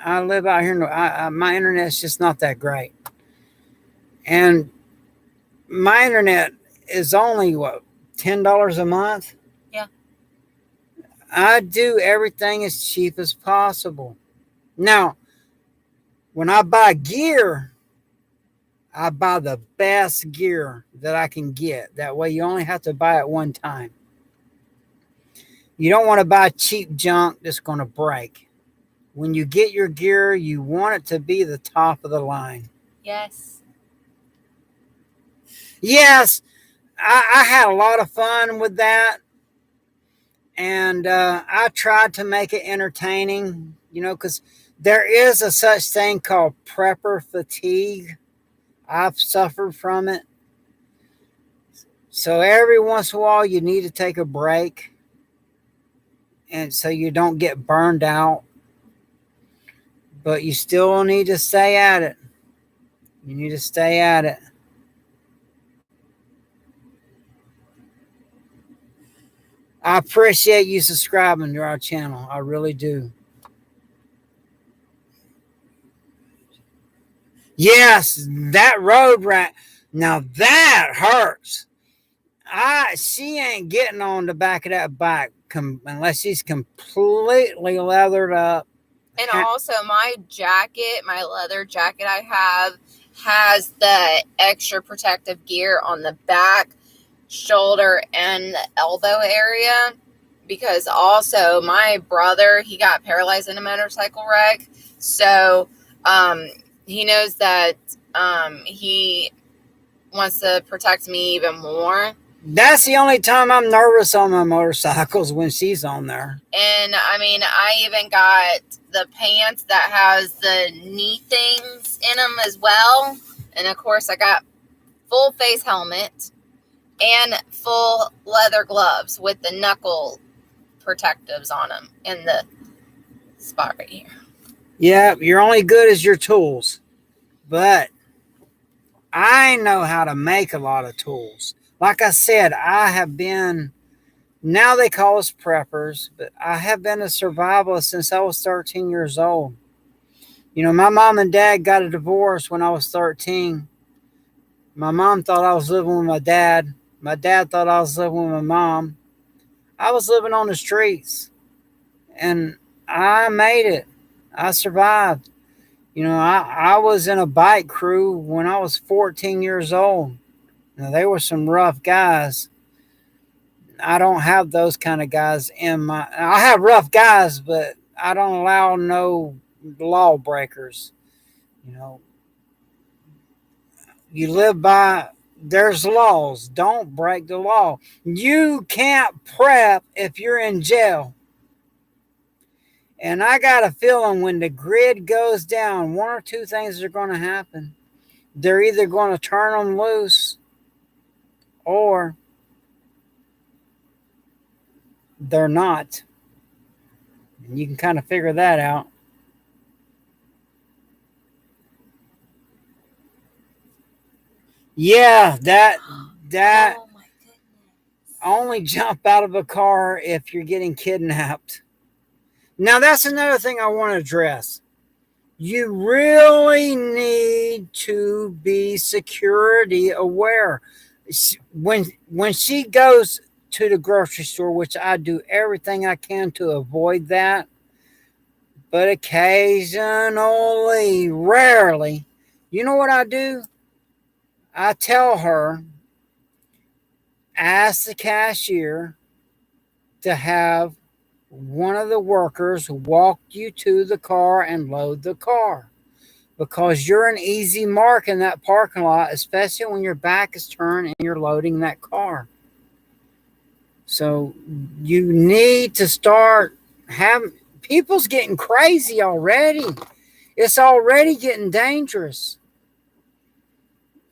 I live out here, my internet's just not that great. And my internet is only, what, $10 a month? Yeah. I do everything as cheap as possible. Now, when I buy gear, I buy the best gear that I can get. That way you only have to buy it one time. You don't want to buy cheap junk that's going to break. When you get your gear, you want it to be the top of the line. Yes. Yes, I had a lot of fun with that. And I tried to make it entertaining, you know, because there is a such thing called prepper fatigue. I've suffered from it. So every once in a while, you need to take a break. And so you don't get burned out. but you still need to stay at it. You need to stay at it. I appreciate you subscribing to our channel. I really do. Yes, that road rat. Now that hurts. She ain't getting on the back of that bike unless she's completely leathered up. And also, my jacket, my leather jacket I have, has the extra protective gear on the back, shoulder, and the elbow area. Because also, my brother, he got paralyzed in a motorcycle wreck. So, he knows that he wants to protect me even more. That's the only time I'm nervous on my motorcycles, when she's on there. And I mean, I even got the pants that has the knee things in them as well. And of course, I got full face helmet and full leather gloves with the knuckle protectives on them in the spot right here. Yeah, you're only good as your tools. But I know how to make a lot of tools. Like I said, I have been, now they call us preppers, but I have been a survivalist since I was 13 years old. You know, my mom and dad got a divorce when I was 13. My mom thought I was living with my dad. My dad thought I was living with my mom. I was living on the streets, and I made it. I survived. You know, I was in a bike crew when I was 14 years old. Now, they were some rough guys. I don't have those kind of guys I have rough guys, but I don't allow no lawbreakers. You know, you live by, there's laws. Don't break the law. You can't prep if you're in jail. And I got a feeling when the grid goes down, one or two things are going to happen. They're either going to turn them loose, or they're not. And you can kind of figure that out. Yeah, that Oh my goodness. only jump out of a car if you're getting kidnapped. Now, that's another thing I want to address. You really need to be security aware. When she goes to the grocery store, which I do everything I can to avoid that, but occasionally, rarely, you know what I do? I tell her, ask the cashier to have one of the workers walk you to the car and load the car, because you're an easy mark in that parking lot, especially when your back is turned and you're loading that car. So you need to start having, people's getting crazy already. It's already getting dangerous.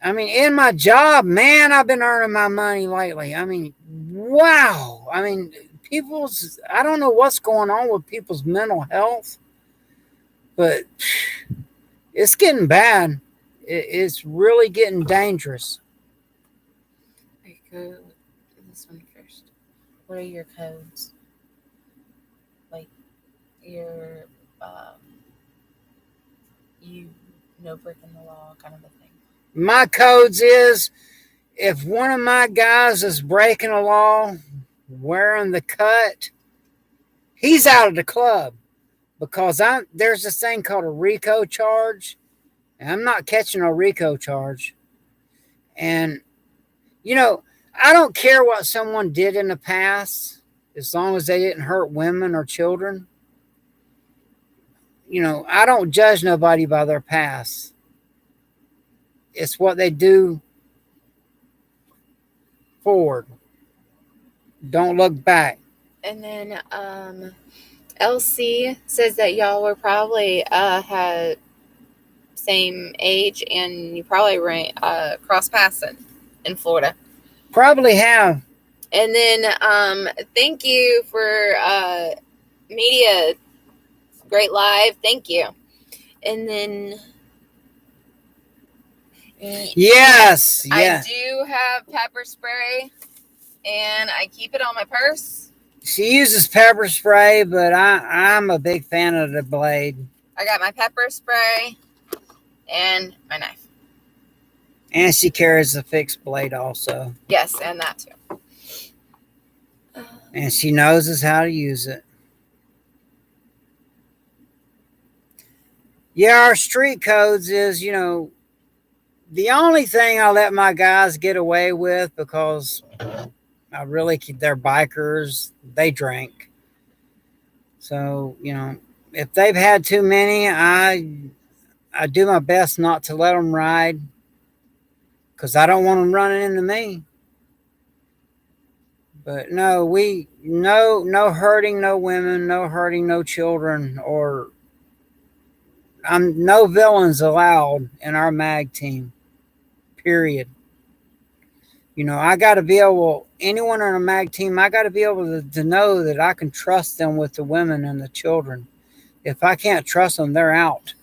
I mean, in my job, man, I've been earning my money lately. I mean, wow. I mean, I don't know what's going on with people's mental health, but it's getting bad. It's really getting dangerous. Okay, go this one first. What are your codes? Like your, no breaking the law kind of a thing. My codes is, if one of my guys is breaking a law, wearing the cut, he's out of the club, because there's this thing called a RICO charge, and I'm not catching a RICO charge. And, you know, I don't care what someone did in the past, as long as they didn't hurt women or children. You know, I don't judge nobody by their past. It's what they do forward. Don't look back. And then LC says that y'all were probably had same age, and you probably cross paths in Florida. Probably have. And then thank you for media. Great live. Thank you. And then Yes, I yeah. do have pepper spray, and I keep it on my purse. She uses pepper spray, but I'm a big fan of the blade. I got my pepper spray and my knife. And she carries a fixed blade also. Yes, and that too. And she knows us how to use it. Yeah, our street codes is, the only thing I let my guys get away with, because they're bikers, they drink. So, if they've had too many, I do my best not to let them ride, because I don't want them running into me. But no, no hurting no women, no hurting no children, or no villains allowed in our mag team. Period. I got to be able, anyone on a mag team, I got to be able to know that I can trust them with the women and the children. If I can't trust them, they're out.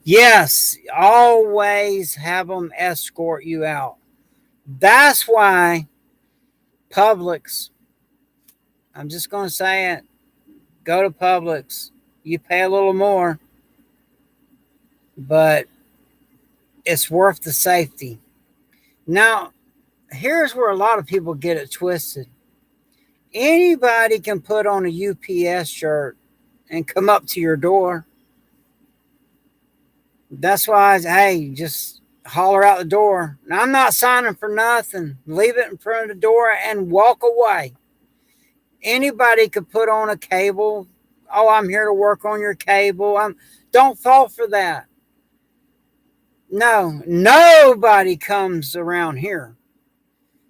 Yes, always have them escort you out. That's why Publix, I'm just going to say it, go to Publix. You pay a little more, but it's worth the safety. Now, here's where a lot of people get it twisted. Anybody can put on a UPS shirt and come up to your door. That's why, hey, just holler out the door. Now, I'm not signing for nothing. Leave it in front of the door and walk away. Anybody could put on a cable. Oh, I'm here to work on your cable. Don't fall for that. No, nobody comes around here.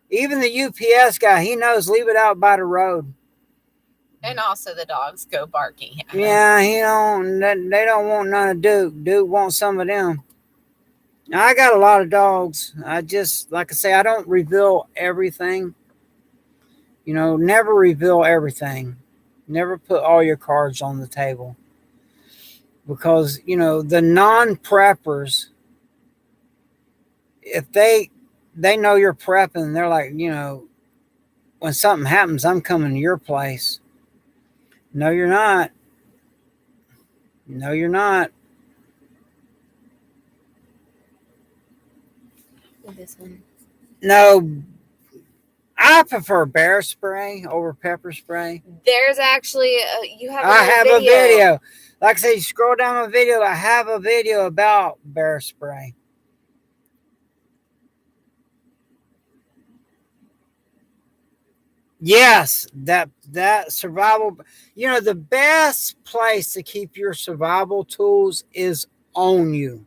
Even the UPS guy, he knows, leave it out by the road. And also the dogs go barking. Yeah, they don't want none of Duke. Duke wants some of them. Now, I got a lot of dogs. Like I say, I don't reveal everything. Never reveal everything. Never put all your cards on the table. Because, the non-preppers, if they know you're prepping, they're like, when something happens, I'm coming to your place. No, you're not. No, you're not. This one. No, I prefer bear spray over pepper spray. There's actually I have a video. Like I say, you scroll down my video. I have a video about bear spray. Yes, that survival. The best place to keep your survival tools is on you.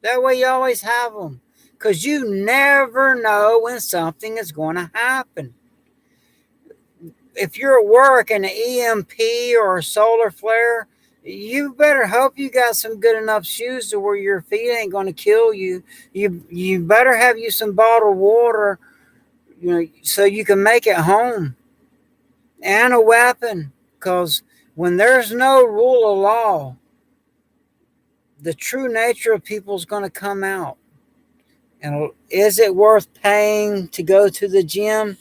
That way you always have them. Because you never know when something is going to happen. If you're at work and an EMP or a solar flare, you better hope you got some good enough shoes to where your feet ain't going to kill you. You better have you some bottled water, so you can make it home. And a weapon. Because when there's no rule of law, the true nature of people is going to come out. And is it worth paying to go to the gym?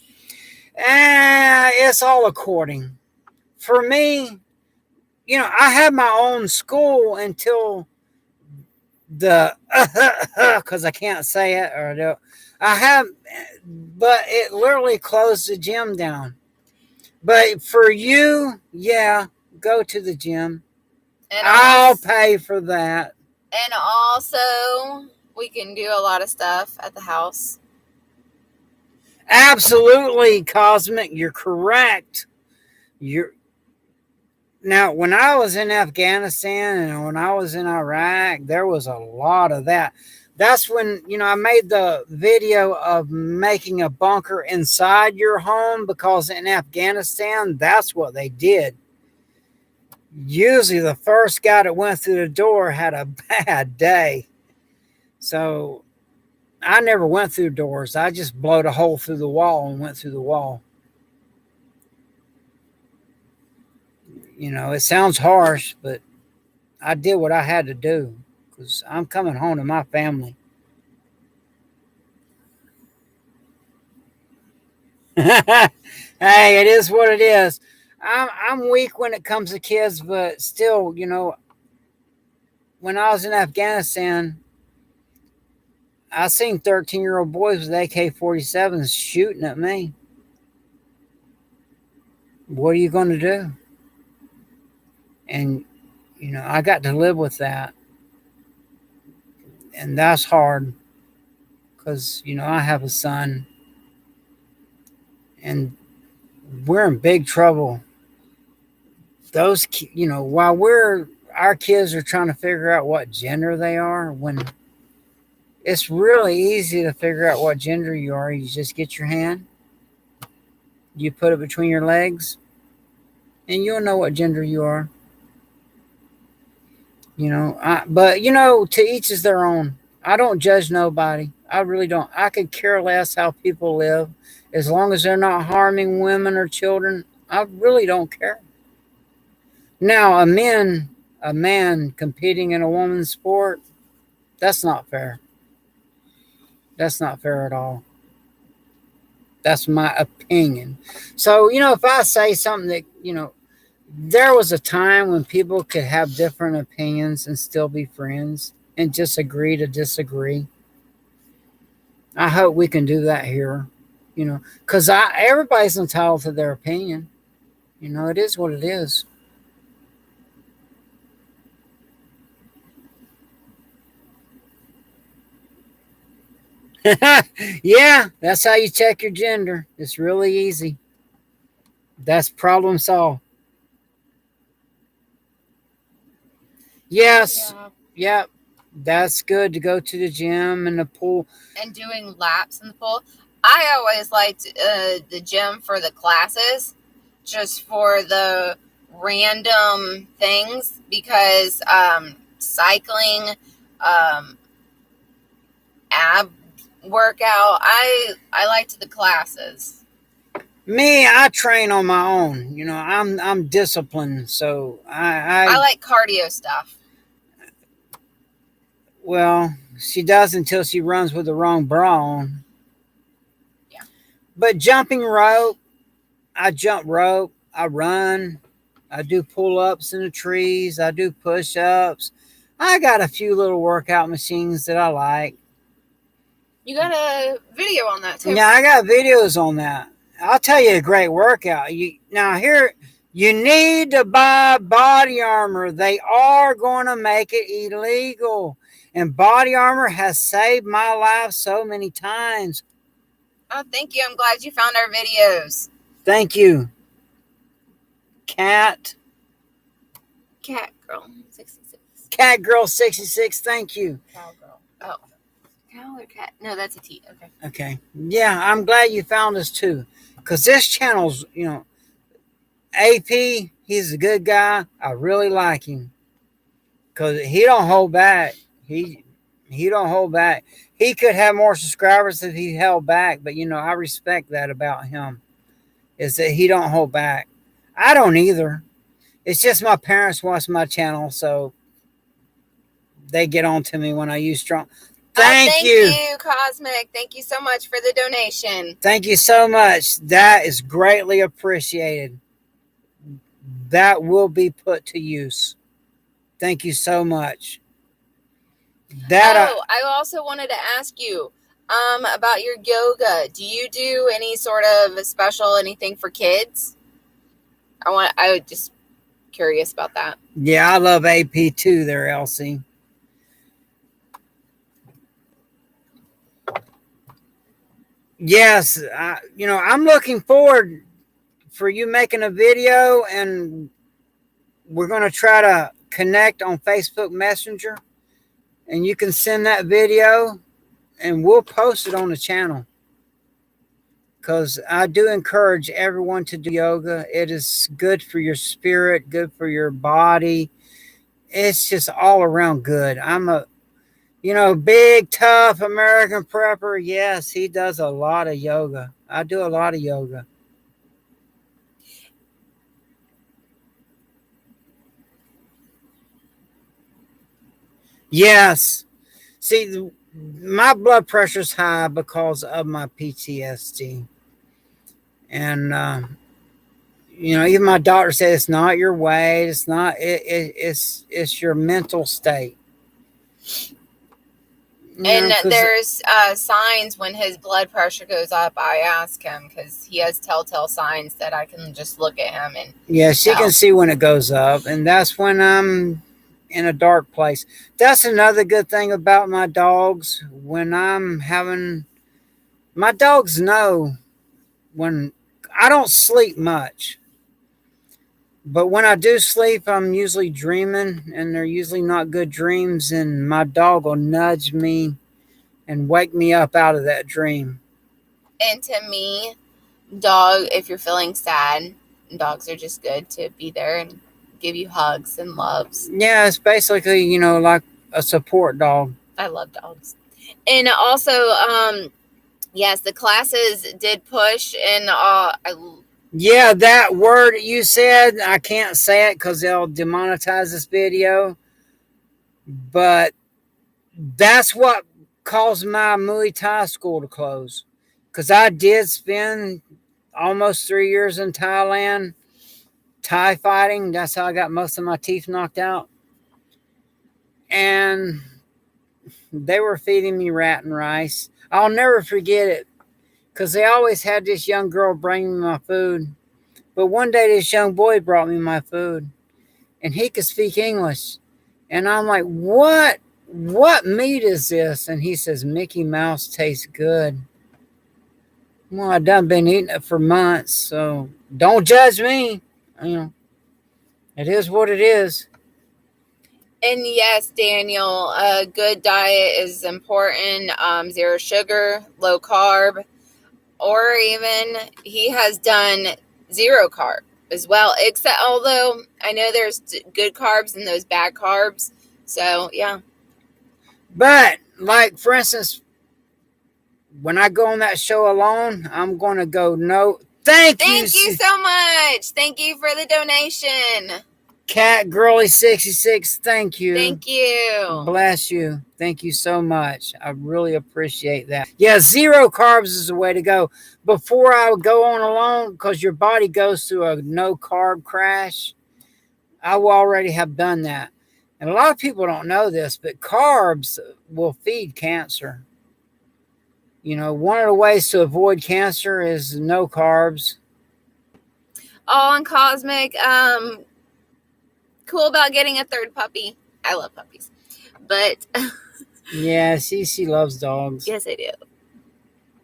It's all according. For me, I had my own school until because I can't say it, or but it literally closed the gym down. But for you, yeah, go to the gym. And I'll pay for that. And also, we can do a lot of stuff at the house. Absolutely, Cosmic. You're correct. Now, when I was in Afghanistan and when I was in Iraq, there was a lot of that. That's when, I made the video of making a bunker inside your home, because in Afghanistan, that's what they did. Usually the first guy that went through the door had a bad day. So I never went through doors. I just blowed a hole through the wall and went through the wall. It sounds harsh, but I did what I had to do because I'm coming home to my family. Hey, it is what it is. I'm weak when it comes to kids, but still, when I was in Afghanistan, I seen 13-year-old boys with AK-47s shooting at me. What are you going to do? And I got to live with that, and that's hard because I have a son, and we're in big trouble. Those, while our kids are trying to figure out what gender they are, when it's really easy to figure out what gender you are. You just get your hand, you put it between your legs, and you'll know what gender you are. But to each is their own. I don't judge nobody. I really don't. I could care less how people live, as long as they're not harming women or children. I really don't care. Now, a man competing in a woman's sport, that's not fair. That's not fair at all. That's my opinion. So, if I say something that, there was a time when people could have different opinions and still be friends and just agree to disagree. I hope we can do that here, because everybody's entitled to their opinion. It is what it is. Yeah, that's how you check your gender. It's really easy. That's problem solved. Yes. Yeah. Yep. That's good to go to the gym and the pool. And doing laps in the pool. I always liked the gym for the classes, just for the random things, because cycling, ab workout, I liked the classes. Me, I train on my own. I'm disciplined, so I like cardio stuff. Well, she does until she runs with the wrong bra on. Yeah. But jumping rope, I jump rope, I run, I do pull-ups in the trees, I do push-ups. I got a few little workout machines that I like. You got a video on that too. Yeah, I got videos on that. I'll tell you a great workout. You need to buy Body Armor. They are going to make it illegal. And Body Armor has saved my life so many times. Oh, thank you. I'm glad you found our videos. Thank you. Cat Girl 66. Cat Girl 66, thank you. Cowgirl. Oh. Cow or cat? No, that's a T. Okay. Okay. Yeah, I'm glad you found us too. Because this channel's, AP, he's a good guy. I really like him. Because he don't hold back. He don't hold back. He could have more subscribers if he held back, but I respect that about him. Is that he don't hold back. I don't either. It's just my parents watch my channel, so they get on to me when I use strong. Thank you, Cosmic. Thank you so much for the donation. Thank you so much. That is greatly appreciated. That will be put to use. Thank you so much. I also wanted to ask you about your yoga. Do you do any sort of special anything for kids? I was just curious about that. Yeah, I love AP too there, Elsie. Yes, I'm looking forward for you making a video, and we're going to try to connect on Facebook Messenger, and you can send that video and we'll post it on the channel, because I do encourage everyone to do yoga. It is good for your spirit, good for your body. It's just all around good. I'm a big, tough American prepper. Yes, he does a lot of yoga. I do a lot of yoga. Yes. See, my blood pressure's high because of my PTSD. And, even my doctor said it's not your weight. It's not, it's your mental state. And 'Cause there's signs when his blood pressure goes up. I ask him because he has telltale signs that I can just look at him and yeah, she tell. can see when it goes up, and that's when I'm in a dark place. That's another good thing about my dogs. When I'm having, my dogs know when I don't sleep much, but when I do sleep, I'm usually dreaming, and they're usually not good dreams, and my dog will nudge me and wake me up out of that dream. And to me, dog, if you're feeling sad, dogs are just good to be there and give you hugs and loves. Yeah, it's basically, like a support dog. I love dogs. And also, yes, the classes did push, and Yeah, that word you said, I can't say it because they'll demonetize this video. But that's what caused my Muay Thai school to close. Because I did spend almost 3 years in Thailand, Thai fighting. That's how I got most of my teeth knocked out. And they were feeding me rat and rice. I'll never forget it because they always had this young girl bring me my food. But one day this young boy brought me my food and he could speak English. And I'm like, what meat is this? And he says, Mickey Mouse tastes good. Well, I done been eating it for months, so don't judge me. It is what it is. And yes, Daniel, a good diet is important. Zero sugar, low carb, or even he has done zero carb as well. Except, although I know there's good carbs and those bad carbs. So, yeah. But, like, for instance, when I go on that show alone, I'm going to go, no. Thank you so much. Thank you for the donation. Cat Girly 66. Thank you. Thank you. Bless you. Thank you so much. I really appreciate that. Yeah, zero carbs is the way to go. Before I would go on alone, because your body goes through a no carb crash, I will already have done that. And a lot of people don't know this, but carbs will feed cancer. One of the ways to avoid cancer is no carbs. Oh, and Cosmic, cool about getting a third puppy. I love puppies. But yeah, she loves dogs. Yes, I do.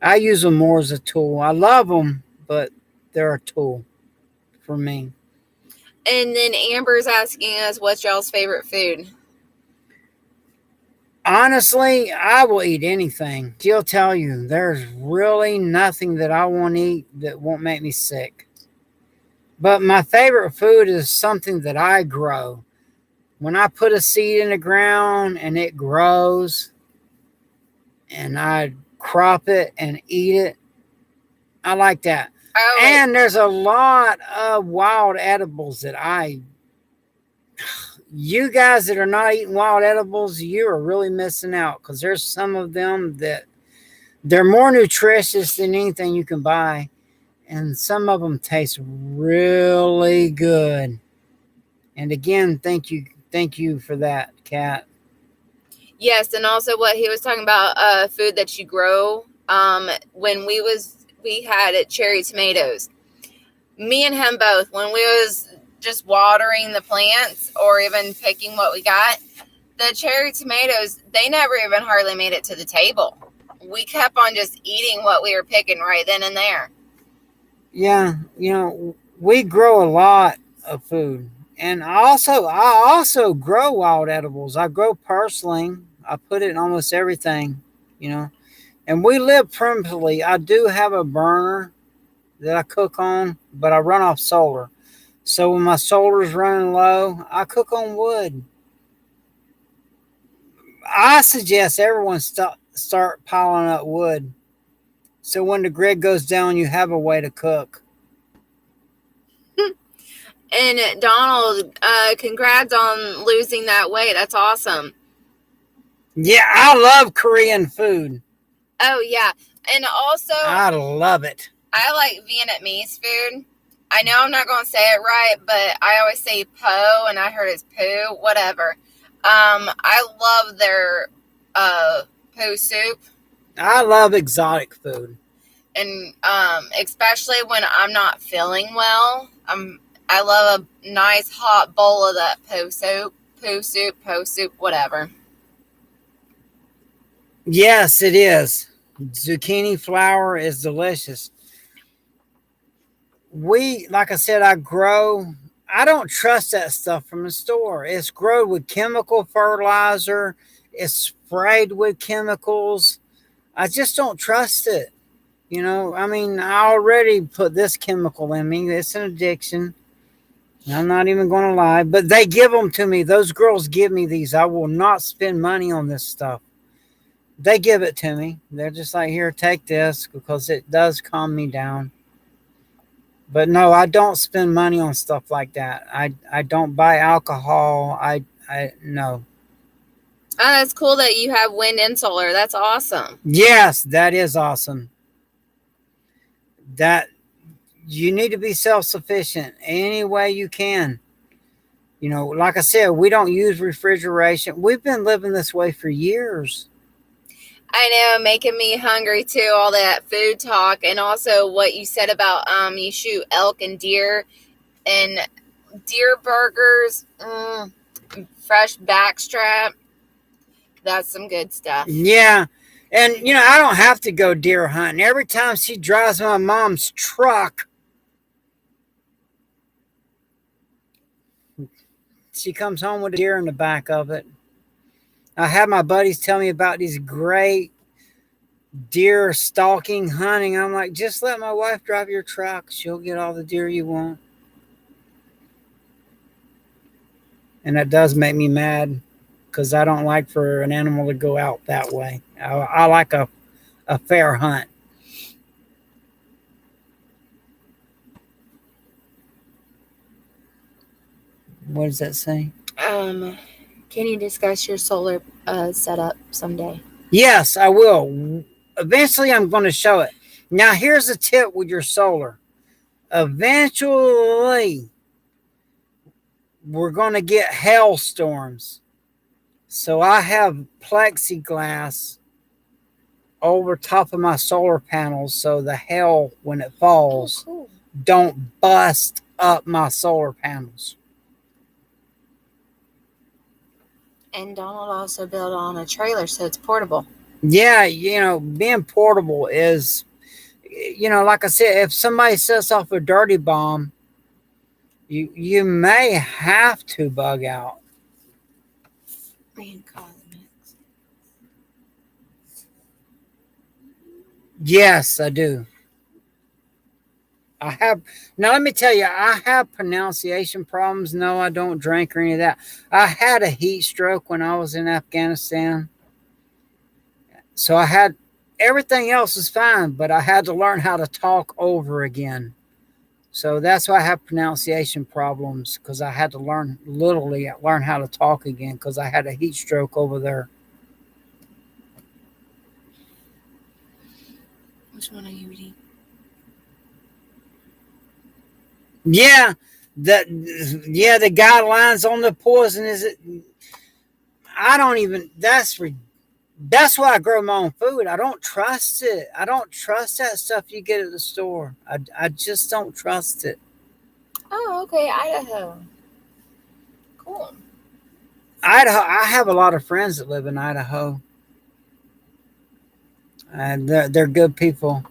I use them more as a tool. I love them, but they're a tool for me. And then Amber's asking us, what's y'all's favorite food? Honestly, I will eat anything. She'll tell you there's really nothing that I won't eat that won't make me sick. But my favorite food is something that I grow. When I put a seed in the ground and it grows and I crop it and eat it, I like that. And there's a lot of wild edibles that you guys that are not eating wild edibles, you are really missing out because there's some of them that they're more nutritious than anything you can buy. And some of them taste really good. And again, thank you for that, Kat. Yes, and also what he was talking about, food that you grow. When we had cherry tomatoes. Me and him both, when we was just watering the plants or even picking what we got, the cherry tomatoes, they never even hardly made it to the table. We kept on just eating what we were picking right then and there. Yeah, we grow a lot of food. And I also grow wild edibles. I grow purslane. I put it in almost everything, And we live primitively. I do have a burner that I cook on, but I run off solar. So when my solar's running low, I cook on wood. I suggest everyone start piling up wood. So when the grid goes down, you have a way to cook. And Donald, congrats on losing that weight. That's awesome. Yeah, I love Korean food. Oh yeah, and also I love it. I like Vietnamese food. I know I'm not going to say it right, but I always say po, and I heard it's poo, whatever. I love their poo soup, I love exotic food. and especially when I'm not feeling well. I love a nice hot bowl of that poo soup, whatever. Yes, it is. Zucchini flour is delicious. Like I said, I don't trust that stuff from the store. It's grown with chemical fertilizer, it's sprayed with chemicals. I just don't trust it. I mean, I already put this chemical in me. It's an addiction. I'm not even going to lie, but they give them to me. Those girls give me these. I will not spend money on this stuff. They give it to me. They're just like, here, take this because it does calm me down. But no, I don't spend money on stuff like that. I don't buy alcohol. I no. Oh, that's cool that you have wind and solar. That's awesome. Yes, that is awesome. That you need to be self-sufficient any way you can. Like I said, we don't use refrigeration. We've been living this way for years. I know, making me hungry too, all that food talk, and also what you said about you shoot elk and deer, and deer burgers, fresh backstrap. That's some good stuff. Yeah. And I don't have to go deer hunting. Every time she drives my mom's truck, she comes home with a deer in the back of it. I have my buddies tell me about these great deer stalking hunting. I'm like, just let my wife drive your truck. She'll get all the deer you want. And that does make me mad because I don't like for an animal to go out that way. I like a fair hunt. What does that say? Can you discuss your solar setup someday? Yes, I will. Eventually, I'm going to show it. Now, here's a tip with your solar. Eventually, we're going to get hailstorms. So I have plexiglass over top of my solar panels so the hail, when it falls, don't bust up my solar panels. And Donald also built on a trailer, so it's portable. Yeah, being portable is, like I said, if somebody sets off a dirty bomb, you may have to bug out. And cosmetics. Yes, I do. Now let me tell you, I have pronunciation problems. No, I don't drink or any of that. I had a heat stroke when I was in Afghanistan. So everything else is fine, but I had to learn how to talk over again. So that's why I have pronunciation problems, because I had to learn how to talk again because I had a heat stroke over there. Which one are you reading? Yeah, the guidelines on the poison is it. I don't even. That's why I grow my own food. I don't trust it. I don't trust that stuff you get at the store. I just don't trust it. Oh, okay, Idaho. Cool. Idaho. I have a lot of friends that live in Idaho, and they're good people.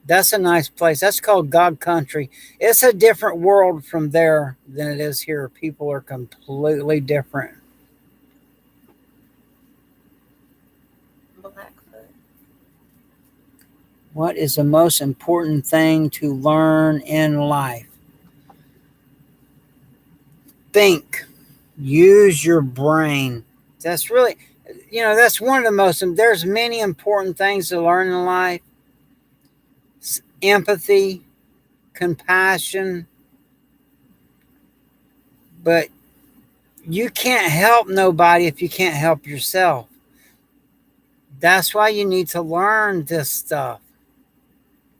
That's a nice place. That's called God Country. It's a different world from there than it is here. People are completely different. Blackfoot. What is the most important thing to learn in life? Think. Use your brain. That's really, that's one of the most, there's many important things to learn in life. Empathy, compassion, but you can't help nobody if you can't help yourself. That's why you need to learn this stuff.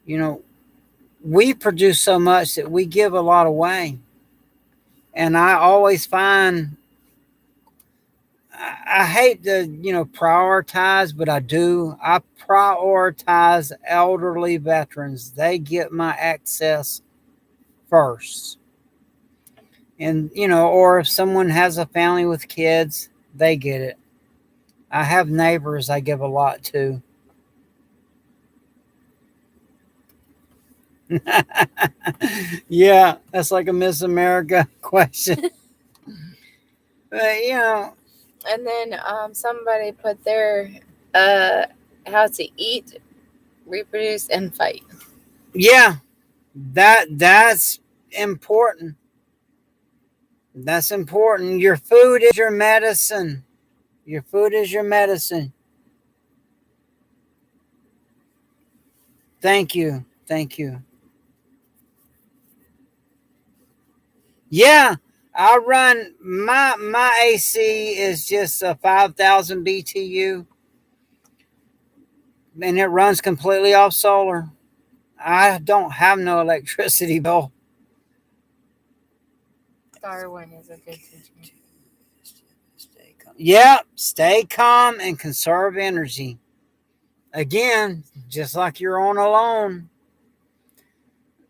You know, we produce so much that we give a lot away. And I always find I hate to, prioritize, but I do. I prioritize elderly veterans. They get my access first. And, or if someone has a family with kids, they get it. I have neighbors I give a lot to. Yeah, that's like a Miss America question. But, And then somebody put their how to eat, reproduce, and fight. yeah, that's important. That's important. Your food is your medicine. Your food is your medicine. Thank you. Thank you. Yeah, I run my AC is just a 5,000 BTU, and it runs completely off solar. I don't have no electricity bill. Darwin is a good teacher. Yeah, stay calm and conserve energy. Again, just like you're on alone.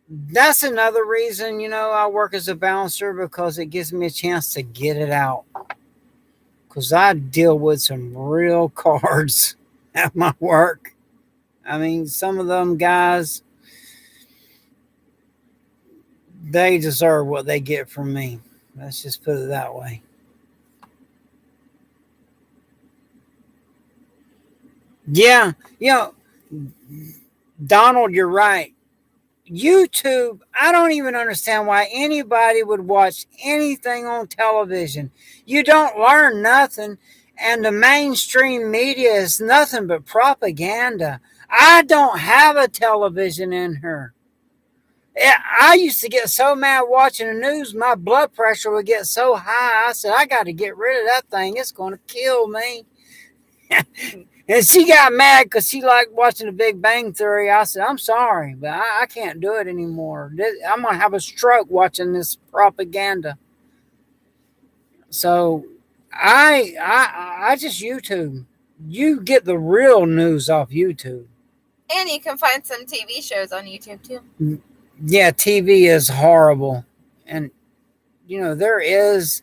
That's another reason, I work as a balancer because it gives me a chance to get it out. Because I deal with some real cards at my work. I mean, some of them guys, they deserve what they get from me. Let's just put it that way. Yeah, Donald, you're right. YouTube, I don't even understand why anybody would watch anything on television. You don't learn nothing, and the mainstream media is nothing but propaganda. I don't have a television in here. I used to get so mad watching the news, my blood pressure would get so high. I said, I got to get rid of that thing. It's going to kill me. And she got mad because she liked watching the Big Bang Theory. I said, I'm sorry, but I can't do it anymore. I'm going to have a stroke watching this propaganda. So I just YouTube. You get the real news off YouTube. And you can find some TV shows on YouTube too. Yeah, TV is horrible. And, there is,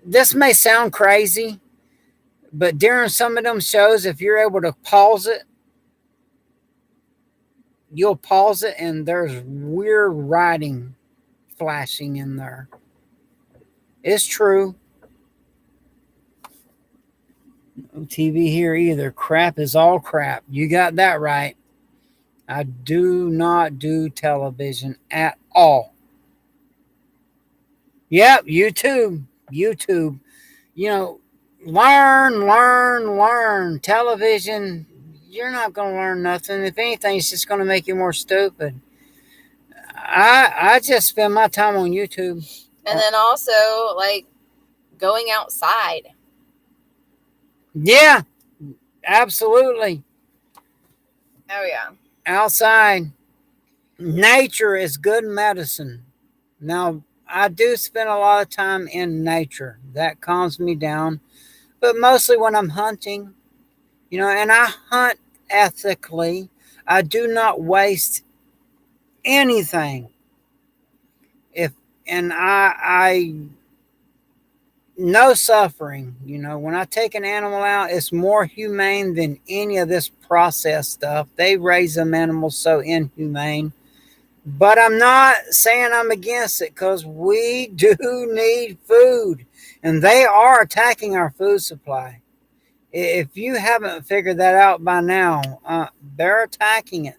this may sound crazy, but during some of them shows, if you're able to pause it, you'll pause it and there's weird writing flashing in there. It's true. No TV here either. Crap is all crap. You got that right. I do not do television at all. Yep, YouTube. Learn. Television, you're not going to learn nothing. If anything, it's just going to make you more stupid. I just spend my time on YouTube. And then also, like, going outside. Yeah, absolutely. Oh, yeah. Outside. Nature is good medicine. Now, I do spend a lot of time in nature. That calms me down. But mostly when I'm hunting, and I hunt ethically. I do not waste anything. I no suffering. When I take an animal out, it's more humane than any of this processed stuff. They raise them animals so inhumane. But I'm not saying I'm against it because we do need food. And they are attacking our food supply. If you haven't figured that out by now, they're attacking it.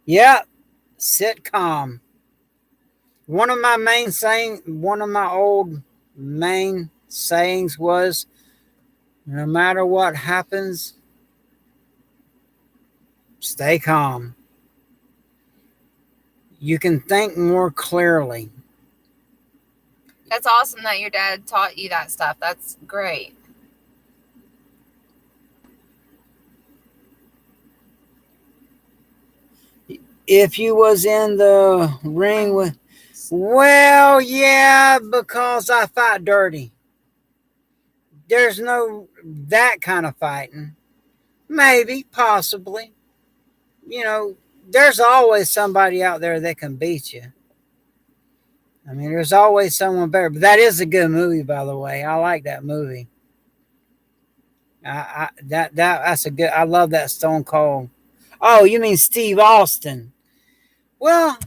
Yep, sitcom. One of my old main sayings was, no matter what happens, stay calm. You can think more clearly. That's awesome that your dad taught you that stuff. That's great. If you was in the ring with, well, yeah, because I fight dirty. There's no that kind of fighting. Maybe, possibly. You know, there's always somebody out there that can beat you. I mean, there's always someone better. But that is a good movie, by the way. I like that movie. That's a good. I love that Stone Cold. Oh, you mean Steve Austin? Well,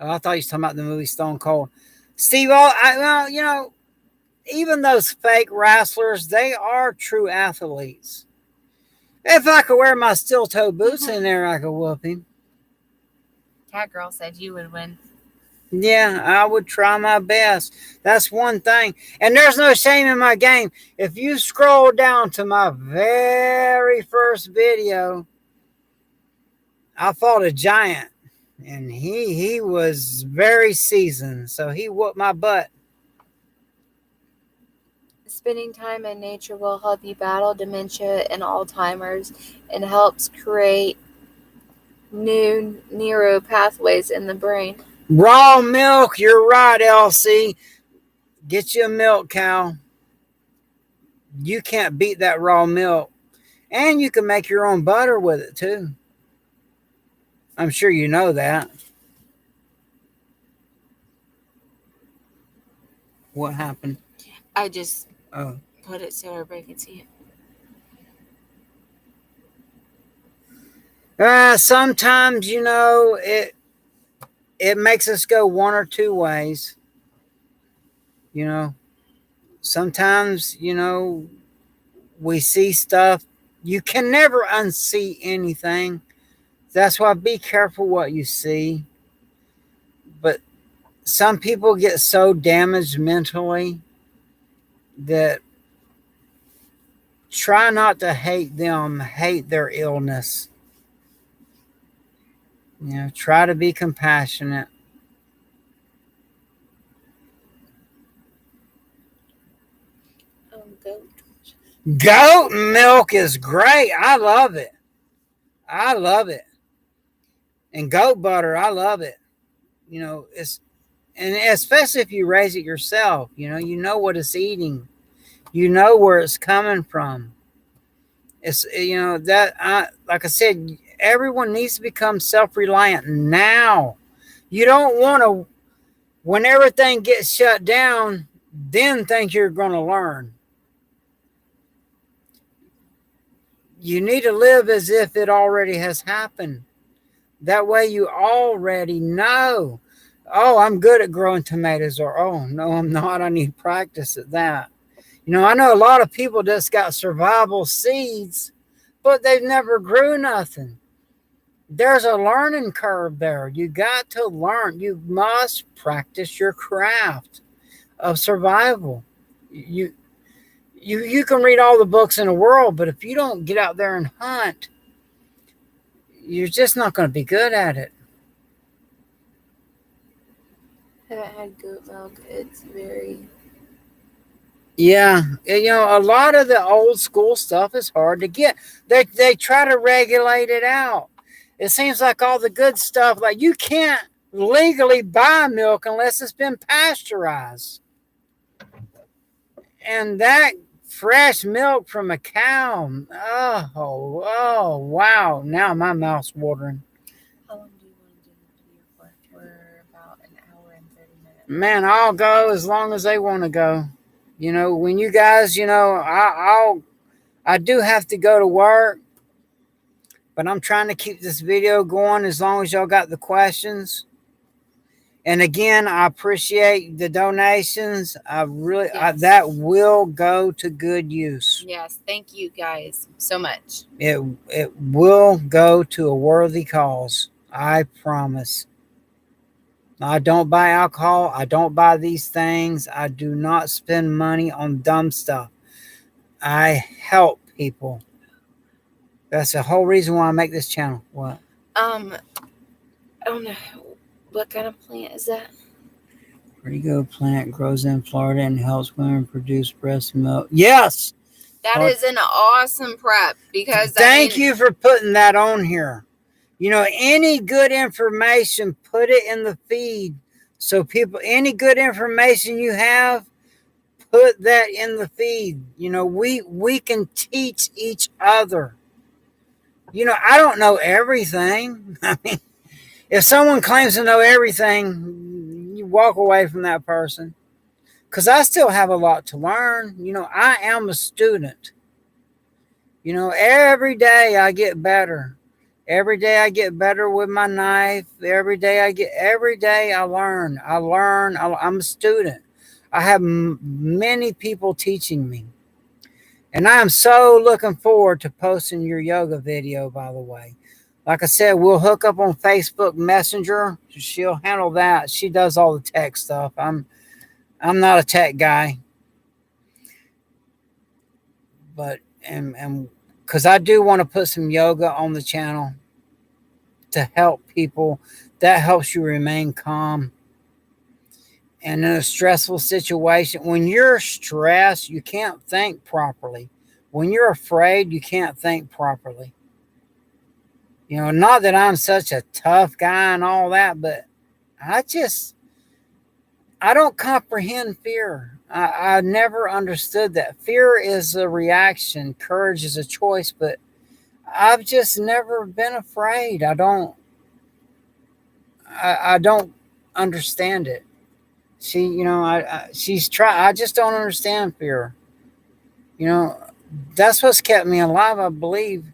I thought you were talking about the movie Stone Cold. Steve, well, you know, even those fake wrestlers, they are true athletes. If I could wear my steel toe boots in there, I could whoop him. Cat Girl said you would win. Yeah, I would try my best. That's one thing. And there's no shame in my game. If you scroll down to my very first video, I fought a giant. And he was very seasoned. So he whooped my butt. Spending time in nature will help you battle dementia and Alzheimer's and helps create new neural pathways in the brain. Raw milk, you're right, Elsie. Get you a milk cow. You can't beat that raw milk. And you can make your own butter with it too. I'm sure you know that. What happened? I just Oh. put it so everybody can see it. Sometimes, you know, it makes us go one or two ways. You know, sometimes, you know, we see stuff. You can never unsee anything. That's why be careful what you see. But some people get so damaged mentally that try not to hate them, hate their illness. You know, try to be compassionate. Goat. Goat milk is great. I love it. I love it. And goat butter, I love it. You know, and especially if you raise it yourself, you know what it's eating. You know where it's coming from. It's, you know, like I said, everyone needs to become self-reliant now. You don't want to, when everything gets shut down, then think you're going to learn. You need to live as if it already has happened. That way you already know, oh, I'm good at growing tomatoes, or, oh, no, I'm not. I need practice at that. You know, I know a lot of people just got survival seeds, but they've never grew nothing. There's a learning curve there. You got to learn. You must practice your craft of survival. You can read all the books in the world, but if you don't get out there and hunt, you're just not going to be good at it. I haven't had goat milk. It's very... Yeah, you know, a lot of the old school stuff is hard to get. They try to regulate it out. It seems like all the good stuff, like you can't legally buy milk unless it's been pasteurized. And that fresh milk from a cow, oh, wow. Now my mouth's watering. How long do you want to do the video for? We're about an hour and 30 minutes. Man, I'll go as long as they want to go. You know, when you guys, you know, I do have to go to work, but I'm trying to keep this video going as long as y'all got the questions. And again, I appreciate the donations. Yes. That will go to good use. Yes, thank you guys so much. It will go to a worthy cause. I promise. I don't buy alcohol. I don't buy these things. I do not spend money on dumb stuff. I help people. That's the whole reason why I make this channel. What? I don't know. What kind of plant is that? Pretty good plant, grows in Florida and helps women produce breast milk. Yes. That is an awesome prep because Thank you for putting that on here. You know, any good information, put it in the feed. So people, any good information you have, put that in the feed. You know, we can teach each other. You know, I don't know everything. I mean, if someone claims to know everything, you walk away from that person. Because I still have a lot to learn. You know, I am a student. You know, every day I get better. Every day I get better with my knife. Every day I learn. I'm a student. I have many people teaching me. And I am so looking forward to posting your yoga video, by the way. Like I said, we'll hook up on Facebook Messenger. She'll handle that. She does all the tech stuff. I'm not a tech guy. But and because I do want to put some yoga on the channel to help people. That helps you remain calm. And in a stressful situation, when you're stressed, you can't think properly. When you're afraid, you can't think properly. You know, not that I'm such a tough guy and all that, but I don't comprehend fear. I never understood that. Fear is a reaction, courage is a choice, but I've just never been afraid. I don't understand it. She's trying. I just don't understand fear. You know, that's what's kept me alive, I believe.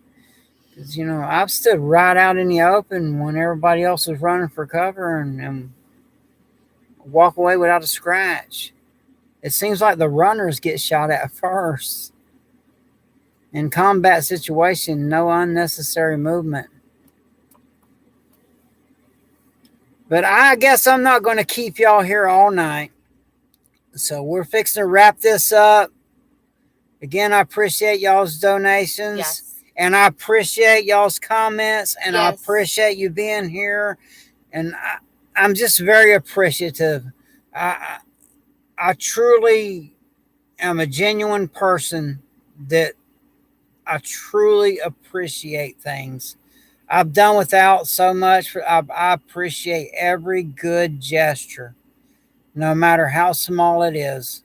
Because, you know, I've stood right out in the open when everybody else was running for cover and walk away without a scratch. It seems like the runners get shot at first. In combat situation, no unnecessary movement. But I guess I'm not going to keep y'all here all night. So we're fixing to wrap this up. Again, I appreciate y'all's donations. Yes. And I appreciate y'all's comments. And I Yes. appreciate you being here. And I'm just very appreciative. I truly am a genuine person that I truly appreciate things. I've done without so much. I appreciate every good gesture, no matter how small it is.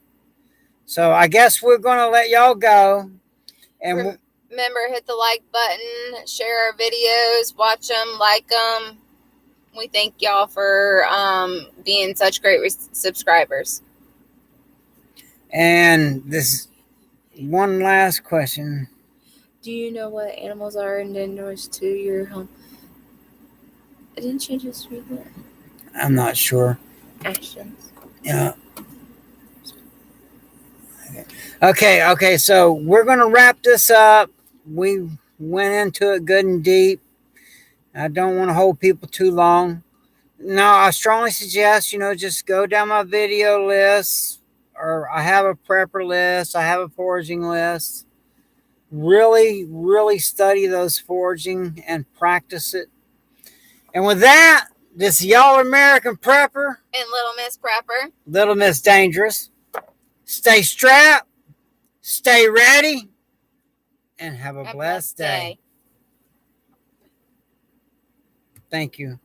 So I guess we're going to let y'all go. And Remember, hit the like button, share our videos, watch them, like them. We thank y'all for being such great subscribers. And this one last question. Do you know what animals are indigenous to your home? Didn't you just read that? I'm not sure. Actions. Yeah. Okay. So we're going to wrap this up. We went into it good and deep. I don't want to hold people too long. No, I strongly suggest, just go down my video list, or I have a prepper list. I have a foraging list. Really, really study those foraging and practice it. And with that, this y'all American Prepper and Little Miss Prepper, Little Miss Dangerous. Stay strapped, stay ready, and have a blessed day. Thank you.